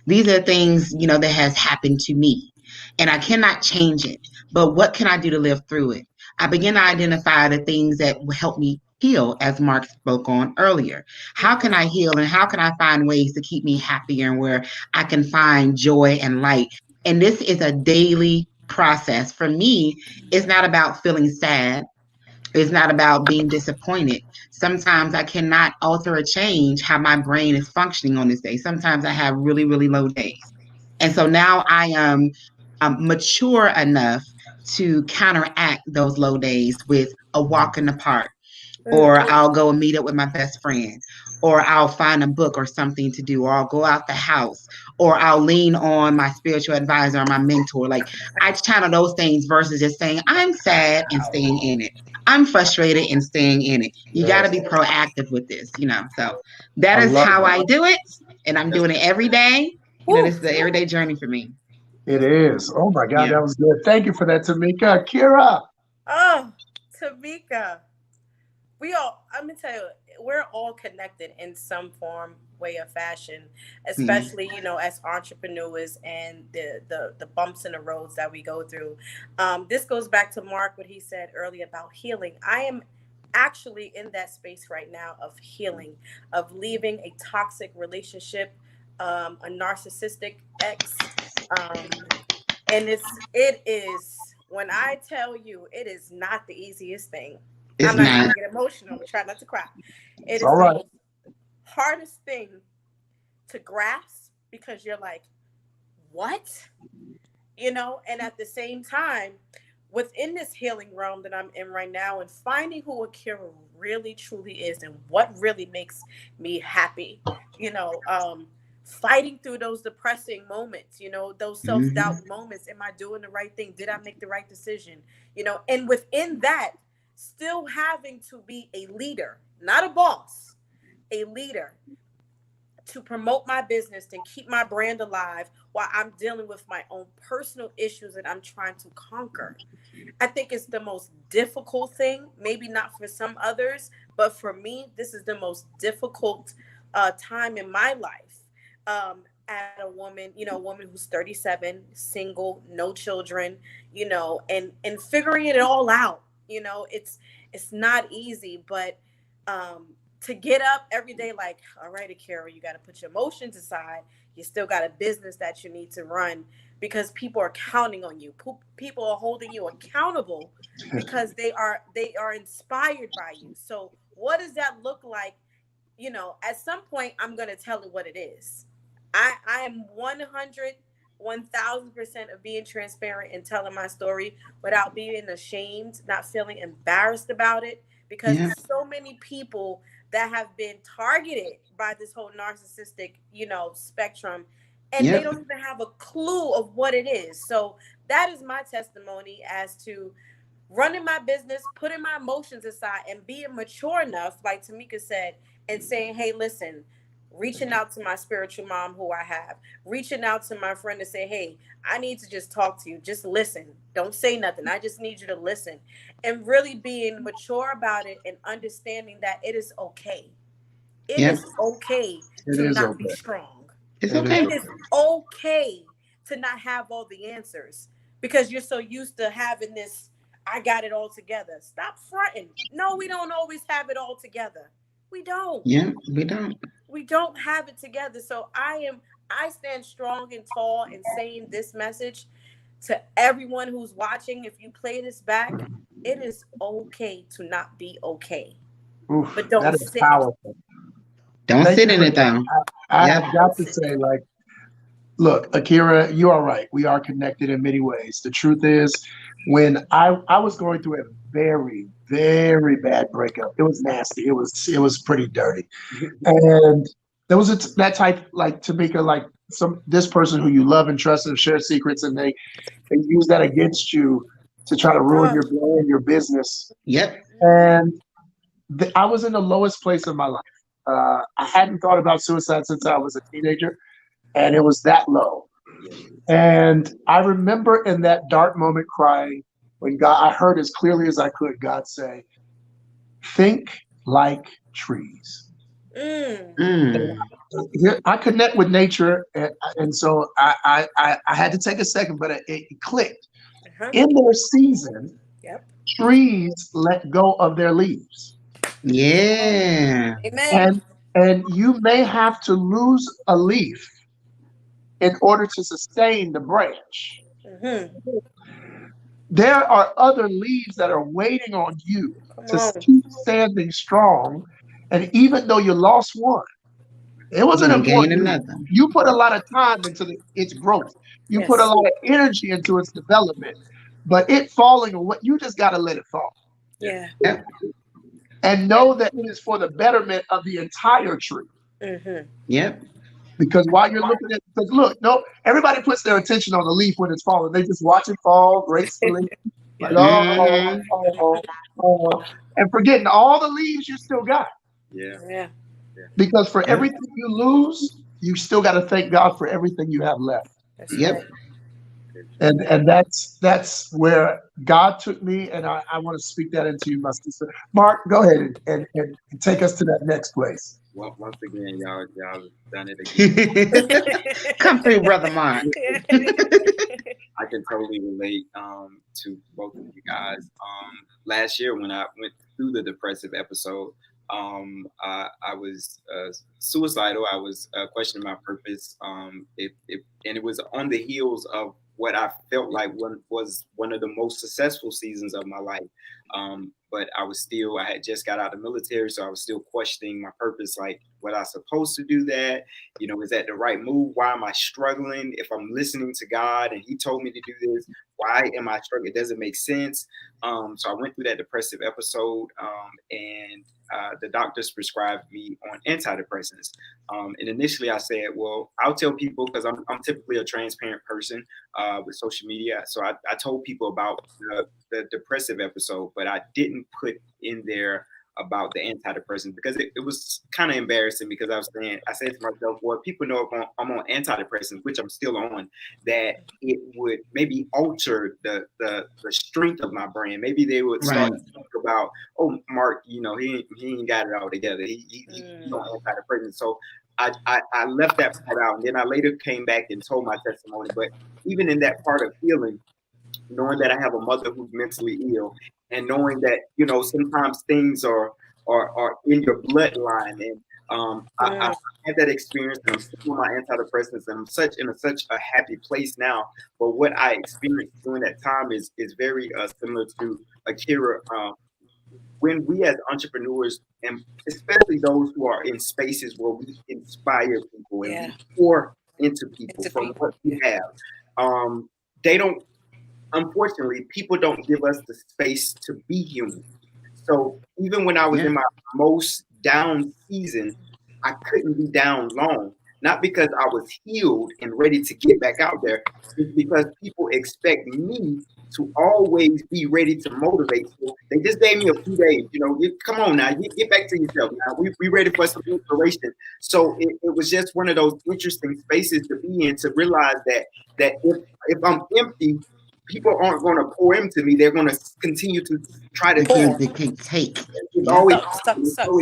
these are the things, that has happened to me, and I cannot change it. But what can I do to live through it? I begin to identify the things that will help me heal, as Mark spoke on earlier. How can I heal and how can I find ways to keep me happier and where I can find joy and light? And this is a daily process. For me, it's not about feeling sad. It's not about being disappointed. Sometimes I cannot alter or change how my brain is functioning on this day. Sometimes I have really, really low days. And so now I am mature enough to counteract those low days with a walk in the park, or I'll go and meet up with my best friend, or I'll find a book or something to do, or I'll go out the house, or I'll lean on my spiritual advisor or my mentor. Like, I channel those things versus just saying, I'm sad and staying in it. I'm frustrated and staying in it. You got to Yes. be proactive with this. So that I is love how it. I do it. And I'm Yes, doing it every day. This Woo. is the everyday journey for me. it is. Oh my God, Yeah. that was good. Thank you for that, Tamika. Kira. Oh, Tamika. I'm gonna tell you, we're all connected in some form, way, or fashion, Yeah. especially, as entrepreneurs and the bumps in the roads that we go through. This goes back to Mark, what he said earlier about healing. I am actually in that space right now of healing, of leaving a toxic relationship, a narcissistic ex. And it is, when I tell you, it is not the easiest thing. I'm It's not trying not. to get emotional. I'm trying not to cry. It's It all is the right. most hardest thing to grasp, because you're like, what? And at the same time, within this healing realm that I'm in right now, and finding who Akira really truly is and what really makes me happy, you know, um, fighting through those depressing moments, those self Hmm. doubt moments. Am I doing the right thing? Did I make the right decision? And within that, still having to be a leader, not a boss, a leader, to promote my business and keep my brand alive while I'm dealing with my own personal issues that I'm trying to conquer. I think it's the most difficult thing, maybe not for some others, but for me, this is the most difficult time in my life. At a woman, a woman who's 37, single, no children, and figuring it all out. It's not easy, but to get up every day like, all right, Akira, you got to put your emotions aside. You still got a business that you need to run, because people are counting on you. People are holding you accountable because they are inspired by you. So what does that look like? At some point, I'm going to tell it what it is. I am 1,000% of being transparent and telling my story without being ashamed, not feeling embarrassed about it, because Yeah. it's so many people that have been targeted by this whole narcissistic, spectrum, and they Yep. don't even have a clue of what it is. So that is my testimony as to running my business, putting my emotions aside, and being mature enough, like Tamika said, and saying, hey, listen, reaching out to my spiritual mom who I have, reaching out to my friend to say, hey, I need to just talk to you. Just listen. Don't say nothing. I just need you to listen. And really being mature about it and understanding that it is okay. It Yep. is okay It to is not be okay. strong. It's It is It okay. is okay. okay to not have all the answers, because you're so used to having this, I got it all together. Stop fronting. No, we don't always have it all together. We don't. Yeah, we don't. We don't have it together. So I stand strong and tall in saying this message to everyone who's watching. If you play this back, it is okay to not be okay, Oof, but don't that is sit. powerful. Don't Thank sit you in for it that. though. I Yep. have got to say, like, look, Akira, you are right. We are connected in many ways. The truth is, when I was going through a very, very bad breakup, it was nasty. It was pretty dirty. And there was that type, like Tamika, like this person who you love and trust and share secrets, and they use that against you to try to ruin your brand, your business. Yep. And I was in the lowest place of my life. I hadn't thought about suicide since I was a teenager, and it was that low. And I remember in that dark moment crying when I heard as clearly as I could God say, "Think like trees." Mm. I connect with nature, and so I had to take a second, but it clicked. In their season, Yep. trees let go of their leaves, Yeah. Amen. and you may have to lose a leaf in order to sustain the branch. There are other leaves that are waiting on you Come to on. keep standing strong, and even though you lost one, it was You're an gonna gain important leaf. another. You put a lot of time into its growth. You put a Yes. lot of energy into its development, but it falling away, you just got to let it fall Yeah. Yep. and know that it is for the betterment of the entire tree. Yep. Because while you're looking at, because look, no, everybody puts their attention on the leaf when it's falling. They just watch it fall gracefully, like Mm-hmm. and forgetting all the leaves you still got. Yeah. Because for Yep. everything you lose, you still got to thank God for everything you have left. That's Yep. right. And that's where God took me, and I want to speak that into you, my sister. Mark, go ahead and take us to that next place. Well, once again, y'all done it again. Come through, brother Mark. I can totally relate to both of you guys. Last year when I went through the depressive episode, I was suicidal. I was questioning my purpose. And it was on the heels of what I felt like was one of the most successful seasons of my life. But I had just got out of the military, so I was still questioning my purpose. Like, was I supposed to do that? Is that the right move? Why am I struggling? If I'm listening to God and He told me to do this, why am I struggling? It doesn't make sense. So I went through that depressive episode, and the doctors prescribed me on antidepressants. And initially I said, well, I'll tell people, because I'm typically a transparent person with social media. So I told people about the depressive episode, but I didn't put in there about the antidepressants because it was kind of embarrassing, because I said to myself, well, people know I'm on antidepressants, which I'm still on, that it would maybe alter the strength of my brain. Maybe they would start to think about, oh, Mark, he ain't got it all together. He's on antidepressants. So I left that part out, and then I later came back and told my testimony. But even in that part of healing, knowing that I have a mother who's mentally ill, and knowing that sometimes things are in your bloodline, and I had that experience, and I'm still on my antidepressants, and I'm such a happy place now. But what I experienced during that time is very similar to Akira. When we as entrepreneurs, and especially those who are in spaces where we inspire people and we pour into people from what we have, they don't. Unfortunately, people don't give us the space to be human. So even when I was in my most down season, I couldn't be down long. Not because I was healed and ready to get back out there, it's because people expect me to always be ready to motivate. So they just gave me a few days. Come on now, you get back to yourself now. We ready for some inspiration. So it was just one of those interesting spaces to be in, to realize that if I'm empty, people aren't going to pour into me. They're going to continue to try to take. It's always,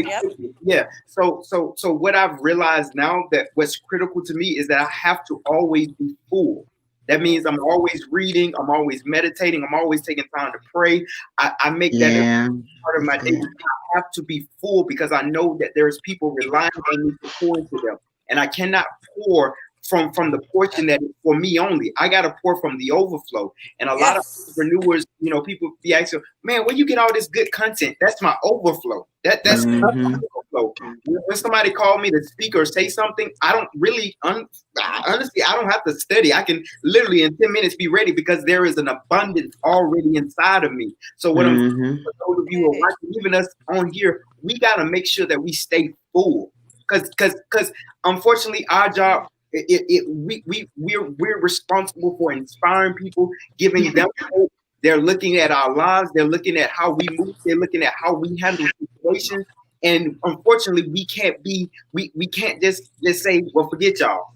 Yep. yeah. So what I've realized now, that what's critical to me is that I have to always be full. That means I'm always reading, I'm always meditating, I'm always taking time to pray. I make that a part of my day. I have to be full, because I know that there's people relying on me to pour into them, and I cannot pour from the portion that is for me only. I got to pour from the overflow. And a lot of entrepreneurs, people be asking, man, where you get all this good content? That's my overflow. That's my overflow. When somebody called me to speak or say something, I don't really, honestly, I don't have to study. I can literally in 10 minutes be ready because there is an abundance already inside of me. So what I'm saying for those of you who are watching, even us on here, we got to make sure that we stay full. Because unfortunately, our job, we're responsible for inspiring people, giving them hope. They're looking at our lives. They're looking at how we move. They're looking at how we handle situations. And unfortunately, we can't just say, well, forget y'all.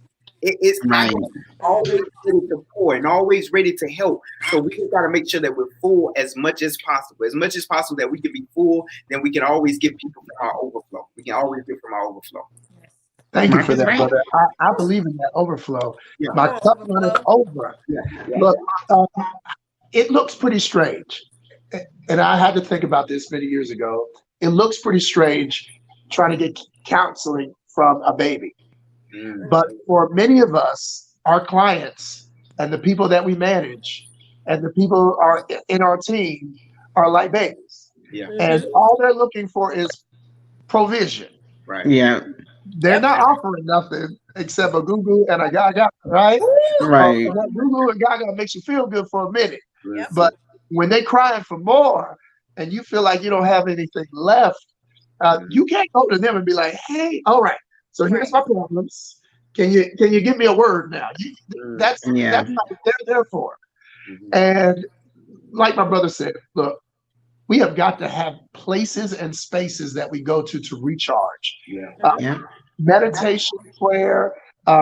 It's right. always ready to pour and always ready to help. So we just got to make sure that we're full as much as possible. As much as possible that we can be full, then we can always give people from our overflow. We can always give from our overflow. Thank you for that, brother. I believe in that overflow. Yeah. My cup runneth over. Yeah. Look, it looks pretty strange. And I had to think about this many years ago. It looks pretty strange trying to get counseling from a baby. But for many of us, our clients and the people that we manage and the people who are in our team are like babies. Yeah. And all they're looking for is provision. Right. Yeah. They're not offering nothing except a goo-goo and a gaga, right? Right. That goo-goo and gaga makes you feel good for a minute. Yep. But when they're crying for more and you feel like you don't have anything left, you can't go to them and be like, hey, all right, so here's my problems. Can you give me a word now? That's not what they're there for. And like my brother said, look, we have got to have places and spaces that we go to recharge. Meditation, prayer,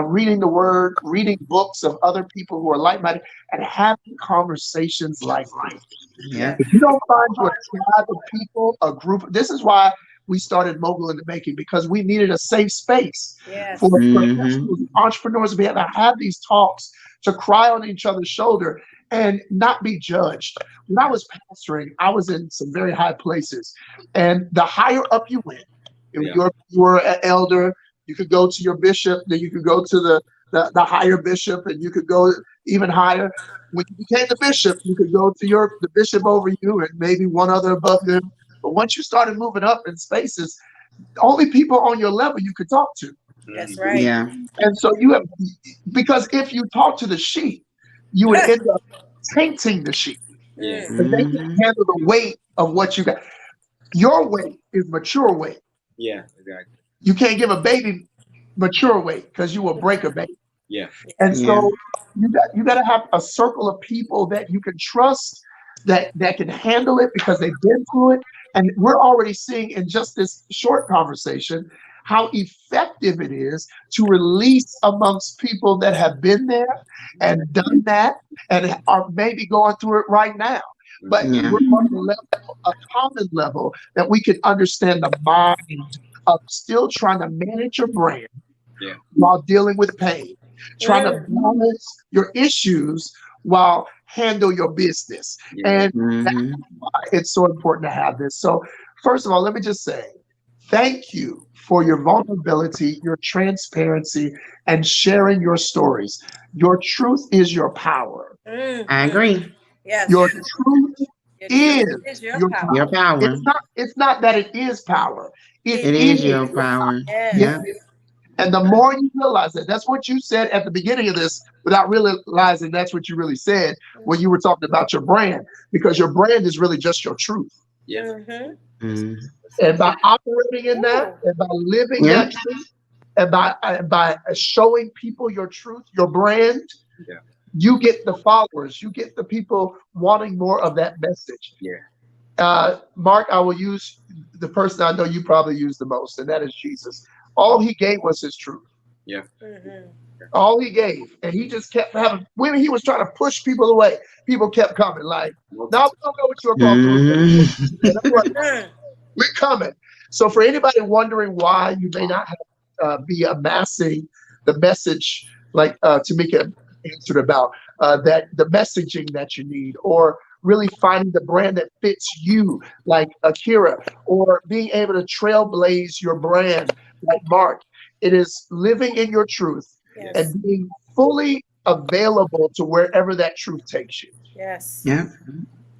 reading the word, reading books of other people who are like-minded, and having conversations like this. If you don't find your tribe of people, a group, this is why we started Mogul in the Making, because we needed a safe space for professionals, entrepreneurs to be able to have these talks, to cry on each other's shoulder and not be judged. When I was pastoring, I was in some very high places, and the higher up you went, if you were an elder, you could go to your bishop, then you could go to the higher bishop, and you could go even higher. When you became the bishop, you could go to the bishop over you and maybe one other above them. But once you started moving up in spaces, only people on your level you could talk to. That's right. Yeah. And so because if you talk to the sheep, you would end up tainting the sheep. And they can handle the weight of what you got. Your weight is mature weight. Yeah, exactly. You can't give a baby mature weight because you will break a baby. Yeah. And so you got to have a circle of people that you can trust, that can handle it because they've been through it. And we're already seeing in just this short conversation how effective it is to release amongst people that have been there and done that and are maybe going through it right now. But we're on a common level that we can understand the mind of still trying to manage your brand while dealing with pain, trying to balance your issues while handle your business. And that's why it's so important to have this. So first of all, let me just say, thank you for your vulnerability, your transparency, and sharing your stories. Your truth is your power. I agree. Yes. Your truth is your power. Your power. It's not that it is power. It is your power. Yeah. And the more you realize that's what you said at the beginning of this without realizing that's what you really said when you were talking about your brand, because your brand is really just your truth. And by operating in that, and by living that truth, and by showing people your truth, your brand, you get the followers, you get the people wanting more of that message. Mark, I will use the person I know you probably use the most, and that is Jesus. All he gave was his truth. All he gave. And he just kept having, when he was trying to push people away, people kept coming like, no, we don't know what you're going through. We're coming. So for anybody wondering why you may not be amassing the message like Tamika answered about, that the messaging that you need, or really finding the brand that fits you like Akira, or being able to trailblaze your brand like Mark, it is living in your truth Yes. and being fully available to wherever that truth takes you. Yes. Yeah.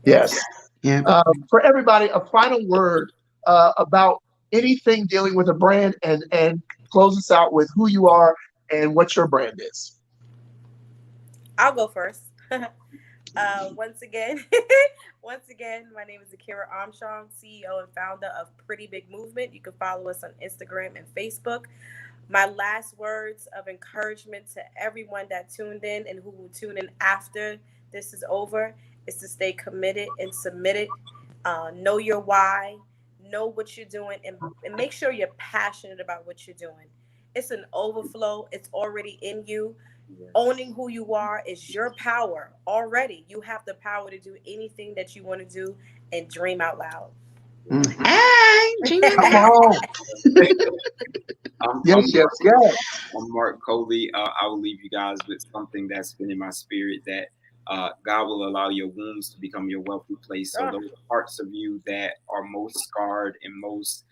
Yes. Yeah. For everybody, a final word about anything dealing with a brand, and close us out with who you are and what your brand is. I'll go first. Once again, once again, my name is Akira Armstrong, CEO and founder of Pretty Big Movement. You can follow us on Instagram and Facebook. My last words of encouragement to everyone that tuned in and who will tune in after this is over is to stay committed and submitted. Know your why, know what you're doing, and make sure you're passionate about what you're doing. It's an overflow, it's already in you. Owning who you are is your power already. You have the power to do anything that you want to do and dream out loud. Hey, Gina. Come on. I'm, Yes, I'm, yes, yes. I'm Mark Coley. I will leave you guys with something that's been in my spirit, that God will allow your wounds to become your wealthy place. So those parts of you that are most scarred and most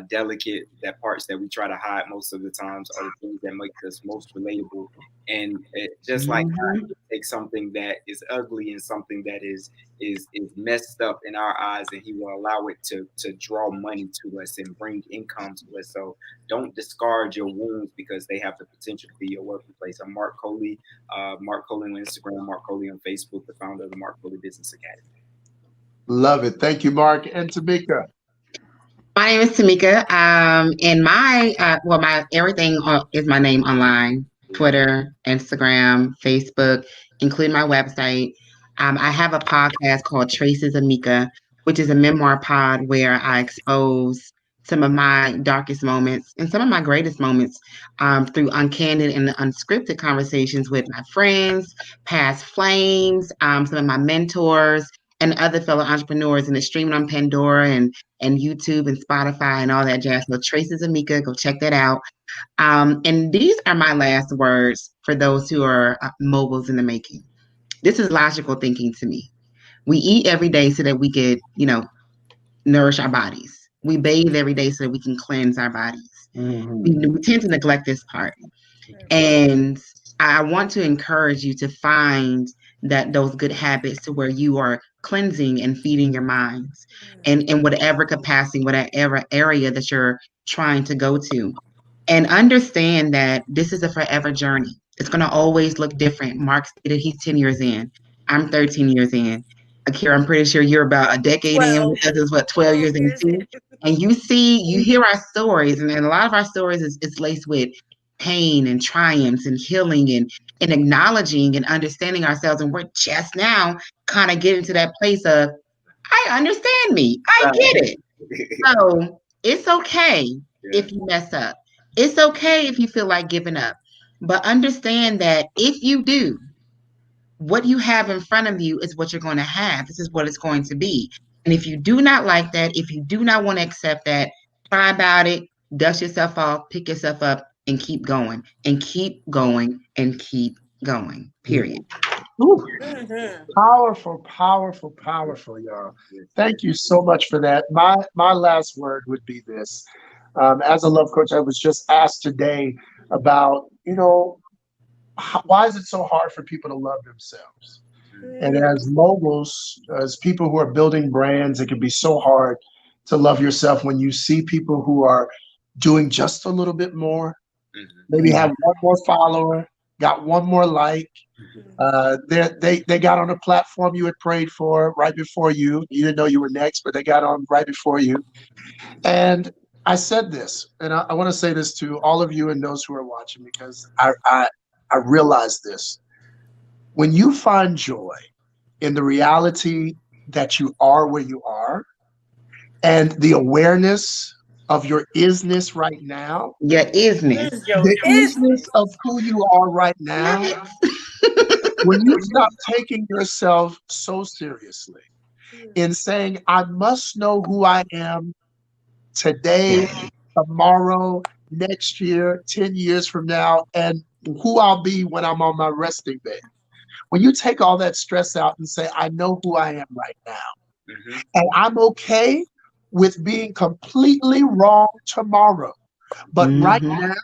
delicate, that parts that we try to hide most of the times, are the things that make us most relatable. And just like God, He takes something that is ugly and something that is messed up in our eyes, and He will allow it to draw money to us and bring income to us. So don't discard your wounds, because they have the potential to be your wealthy place. I'm Mark Coley, Mark Coley on Instagram, Mark Coley on Facebook, the founder of the Mark Coley Business Academy. Love it. Thank you, Mark. And Tamika. My name is Tamika. And my everything is my name online: Twitter, Instagram, Facebook, including my website. I have a podcast called Traces of Mika, which is a memoir pod where I expose some of my darkest moments and some of my greatest moments through uncandid and unscripted conversations with my friends, past flames, some of my mentors, and other fellow entrepreneurs. And it's streaming on Pandora and YouTube and Spotify and all that jazz. So Traces of Mika, go check that out. And these are my last words for those who are moguls in the making. This is logical thinking to me. We eat every day so that we could, nourish our bodies. We bathe every day so that we can cleanse our bodies. We tend to neglect this part. And I want to encourage you to find those good habits to where you are cleansing and feeding your minds, and in whatever capacity, whatever area that you're trying to go to. And understand that this is a forever journey. It's going to always look different. Mark stated he's 10 years in. I'm 13 years in. Akira, I'm pretty sure you're about a decade in. With us is 12 years in too. And you hear our stories, and a lot of our stories is laced with pain and triumphs and healing and acknowledging and understanding ourselves. And we're just now kind of getting to that place of, I understand me. I get it. So it's okay if you mess up. It's okay if you feel like giving up. But understand that if you do, what you have in front of you is what you're going to have. This is what it's going to be. And if you do not like that, if you do not want to accept that, cry about it, dust yourself off, pick yourself up, and keep going, and keep going, and keep going, period. Powerful, powerful, powerful, y'all. Thank you so much for that. My last word would be this. As a love coach, I was just asked today about, why is it so hard for people to love themselves? And as moguls, as people who are building brands, it can be so hard to love yourself when you see people who are doing just a little bit more, maybe have one more follower, got one more like. They got on a platform you had prayed for right before you. You didn't know you were next, but they got on right before you. And I said this, and I want to say this to all of you and those who are watching, because I realize this. When you find joy in the reality that you are where you are, and the awareness of your isness right now, Your isness. the isness of who you are right now, when you stop taking yourself so seriously in saying, I must know who I am today, tomorrow, next year, 10 years from now, and who I'll be when I'm on my resting bed. When you take all that stress out and say, I know who I am right now, and I'm okay with being completely wrong tomorrow, but right now,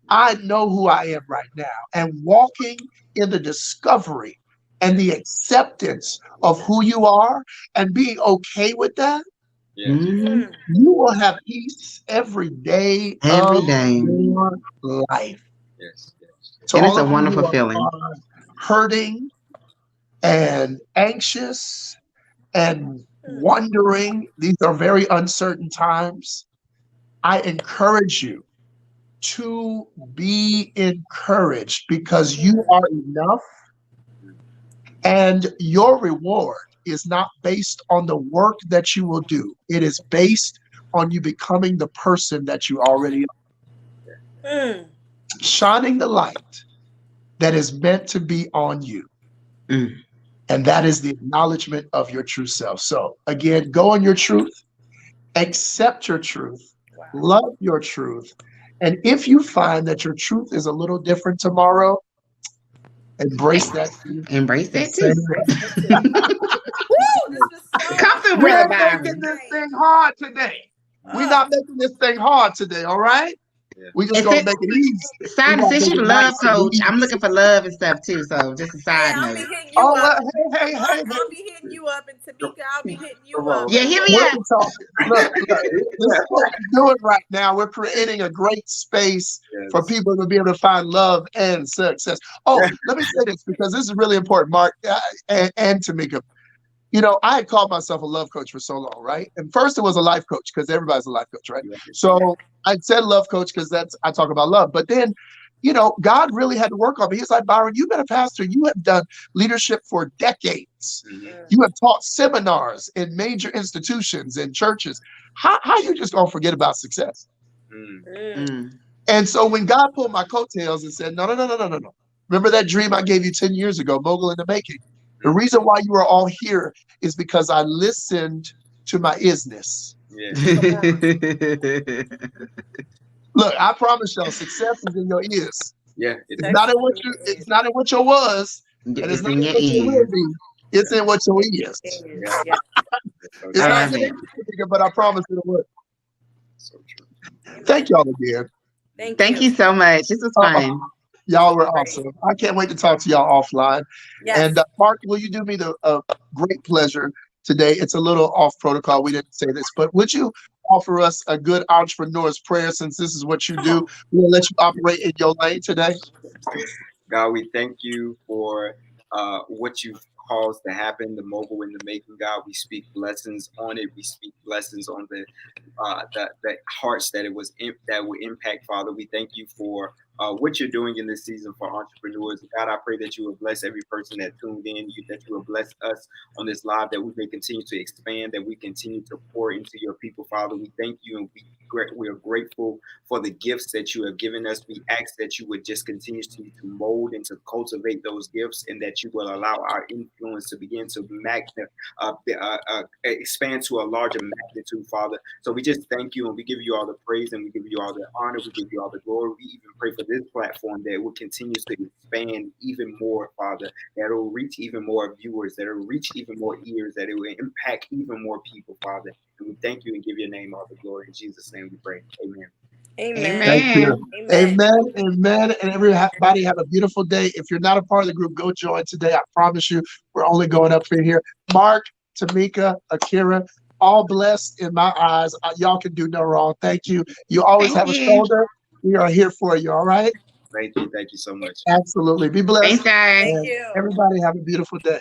I know who I am right now. And walking in the discovery and the acceptance of who you are and being okay with that, Yes. Mhm. you will have peace every day Every of day. your life. Yes. Yes. To And it's all a of you wonderful who feeling. are hurting and anxious and wondering, these are very uncertain times. I encourage you to be encouraged because you are enough, and your reward is not based on the work that you will do. It is based on you becoming the person that you already are, shining the light that is meant to be on you. Mm. And that is the acknowledgement of your true self. So again, go in your truth, accept your truth, love your truth. And if you find that your truth is a little different tomorrow, embrace that truth Embrace and that say, too. Woo, this was Come through, so we Brother ain't Byron. making this thing hard today. We're uh, not making this thing hard today, all right? Yeah. We just And gonna since, make it easy. We Simon, gonna since make you it the love nice and coach, I'm looking easy. for love and stuff too. So just a hey, side I'll be note. hitting you Oh, up. well, hey. I'll be hitting you up, and Tamika, I'll be hitting Come you up. on. Yeah, hit me we're up. talking. Look, this is what we're doing right now. We're creating a great space for Yes. people to be able to find love and success. Oh, let me say this because this is really important, Mark, and Tamika. You know, I had called myself a love coach for so long, right? And first it was a life coach because everybody's a life coach, right? Yes. So I said love coach because I talk about love. But then, you know, God really had to work on me. He's like, Byron, you've been a pastor. You have done leadership for decades. Mhm. You have taught seminars in major institutions and churches. How you just gonna forget about success? Mm. Mm. And so when God pulled my coattails and said, no. Remember that dream I gave you 10 years ago, Mogul in the Making? The reason why you are all here is because I listened to my isness. Yes. Look, I promise y'all, success is in your ears. Yeah. It It's is. not in what you. It's not in what your was, and it's It's not in in your what your will ears. be. It's in what your is. Yeah. Yeah. So It's I true. not love it. significant, but I promise it'll work. So true. Thank y'all again. Thank you so much. This was fun. Y'all were awesome. I can't wait to talk to y'all offline. Yes. And Mark, will you do me the great pleasure today? It's a little off protocol. We didn't say this, but would you offer us a good entrepreneur's prayer since this is what you Come do? on. We'll let you operate in your lane today. God, we thank you for what you've caused to happen, the Mogul in the Making. God, we speak blessings on it. We speak blessings on the hearts that that will impact. Father, we thank you for what you're doing in this season for entrepreneurs. God, I pray that you will bless every person that tuned in, that you will bless us on this live, that we may continue to expand, that we continue to pour into your people. Father, we thank you, and we are grateful for the gifts that you have given us. We ask that you would just continue to mold and to cultivate those gifts, and that you will allow our influence to begin to expand to a larger magnitude, Father. So we just thank you, and we give you all the praise, and we give you all the honor. We give you all the glory. We even pray for this platform that it will continue to expand even more, Father, that it will reach even more viewers, that it will reach even more ears, that it will impact even more people, Father. And we thank you and give your name all the glory. In Jesus' name we pray. Amen. Amen. Thank Amen. you. Amen. Amen. And everybody have a beautiful day. If you're not a part of the group, go join today. I promise you, we're only going up in here. Mark, Tamika, Akira, all blessed in my eyes. Y'all can do no wrong. Thank you. You always Thank have a you. shoulder. We are here for you. All right. Thank you. Thank you so much. Absolutely. Be blessed. Thanks, guys. Thank And you. everybody have a beautiful day.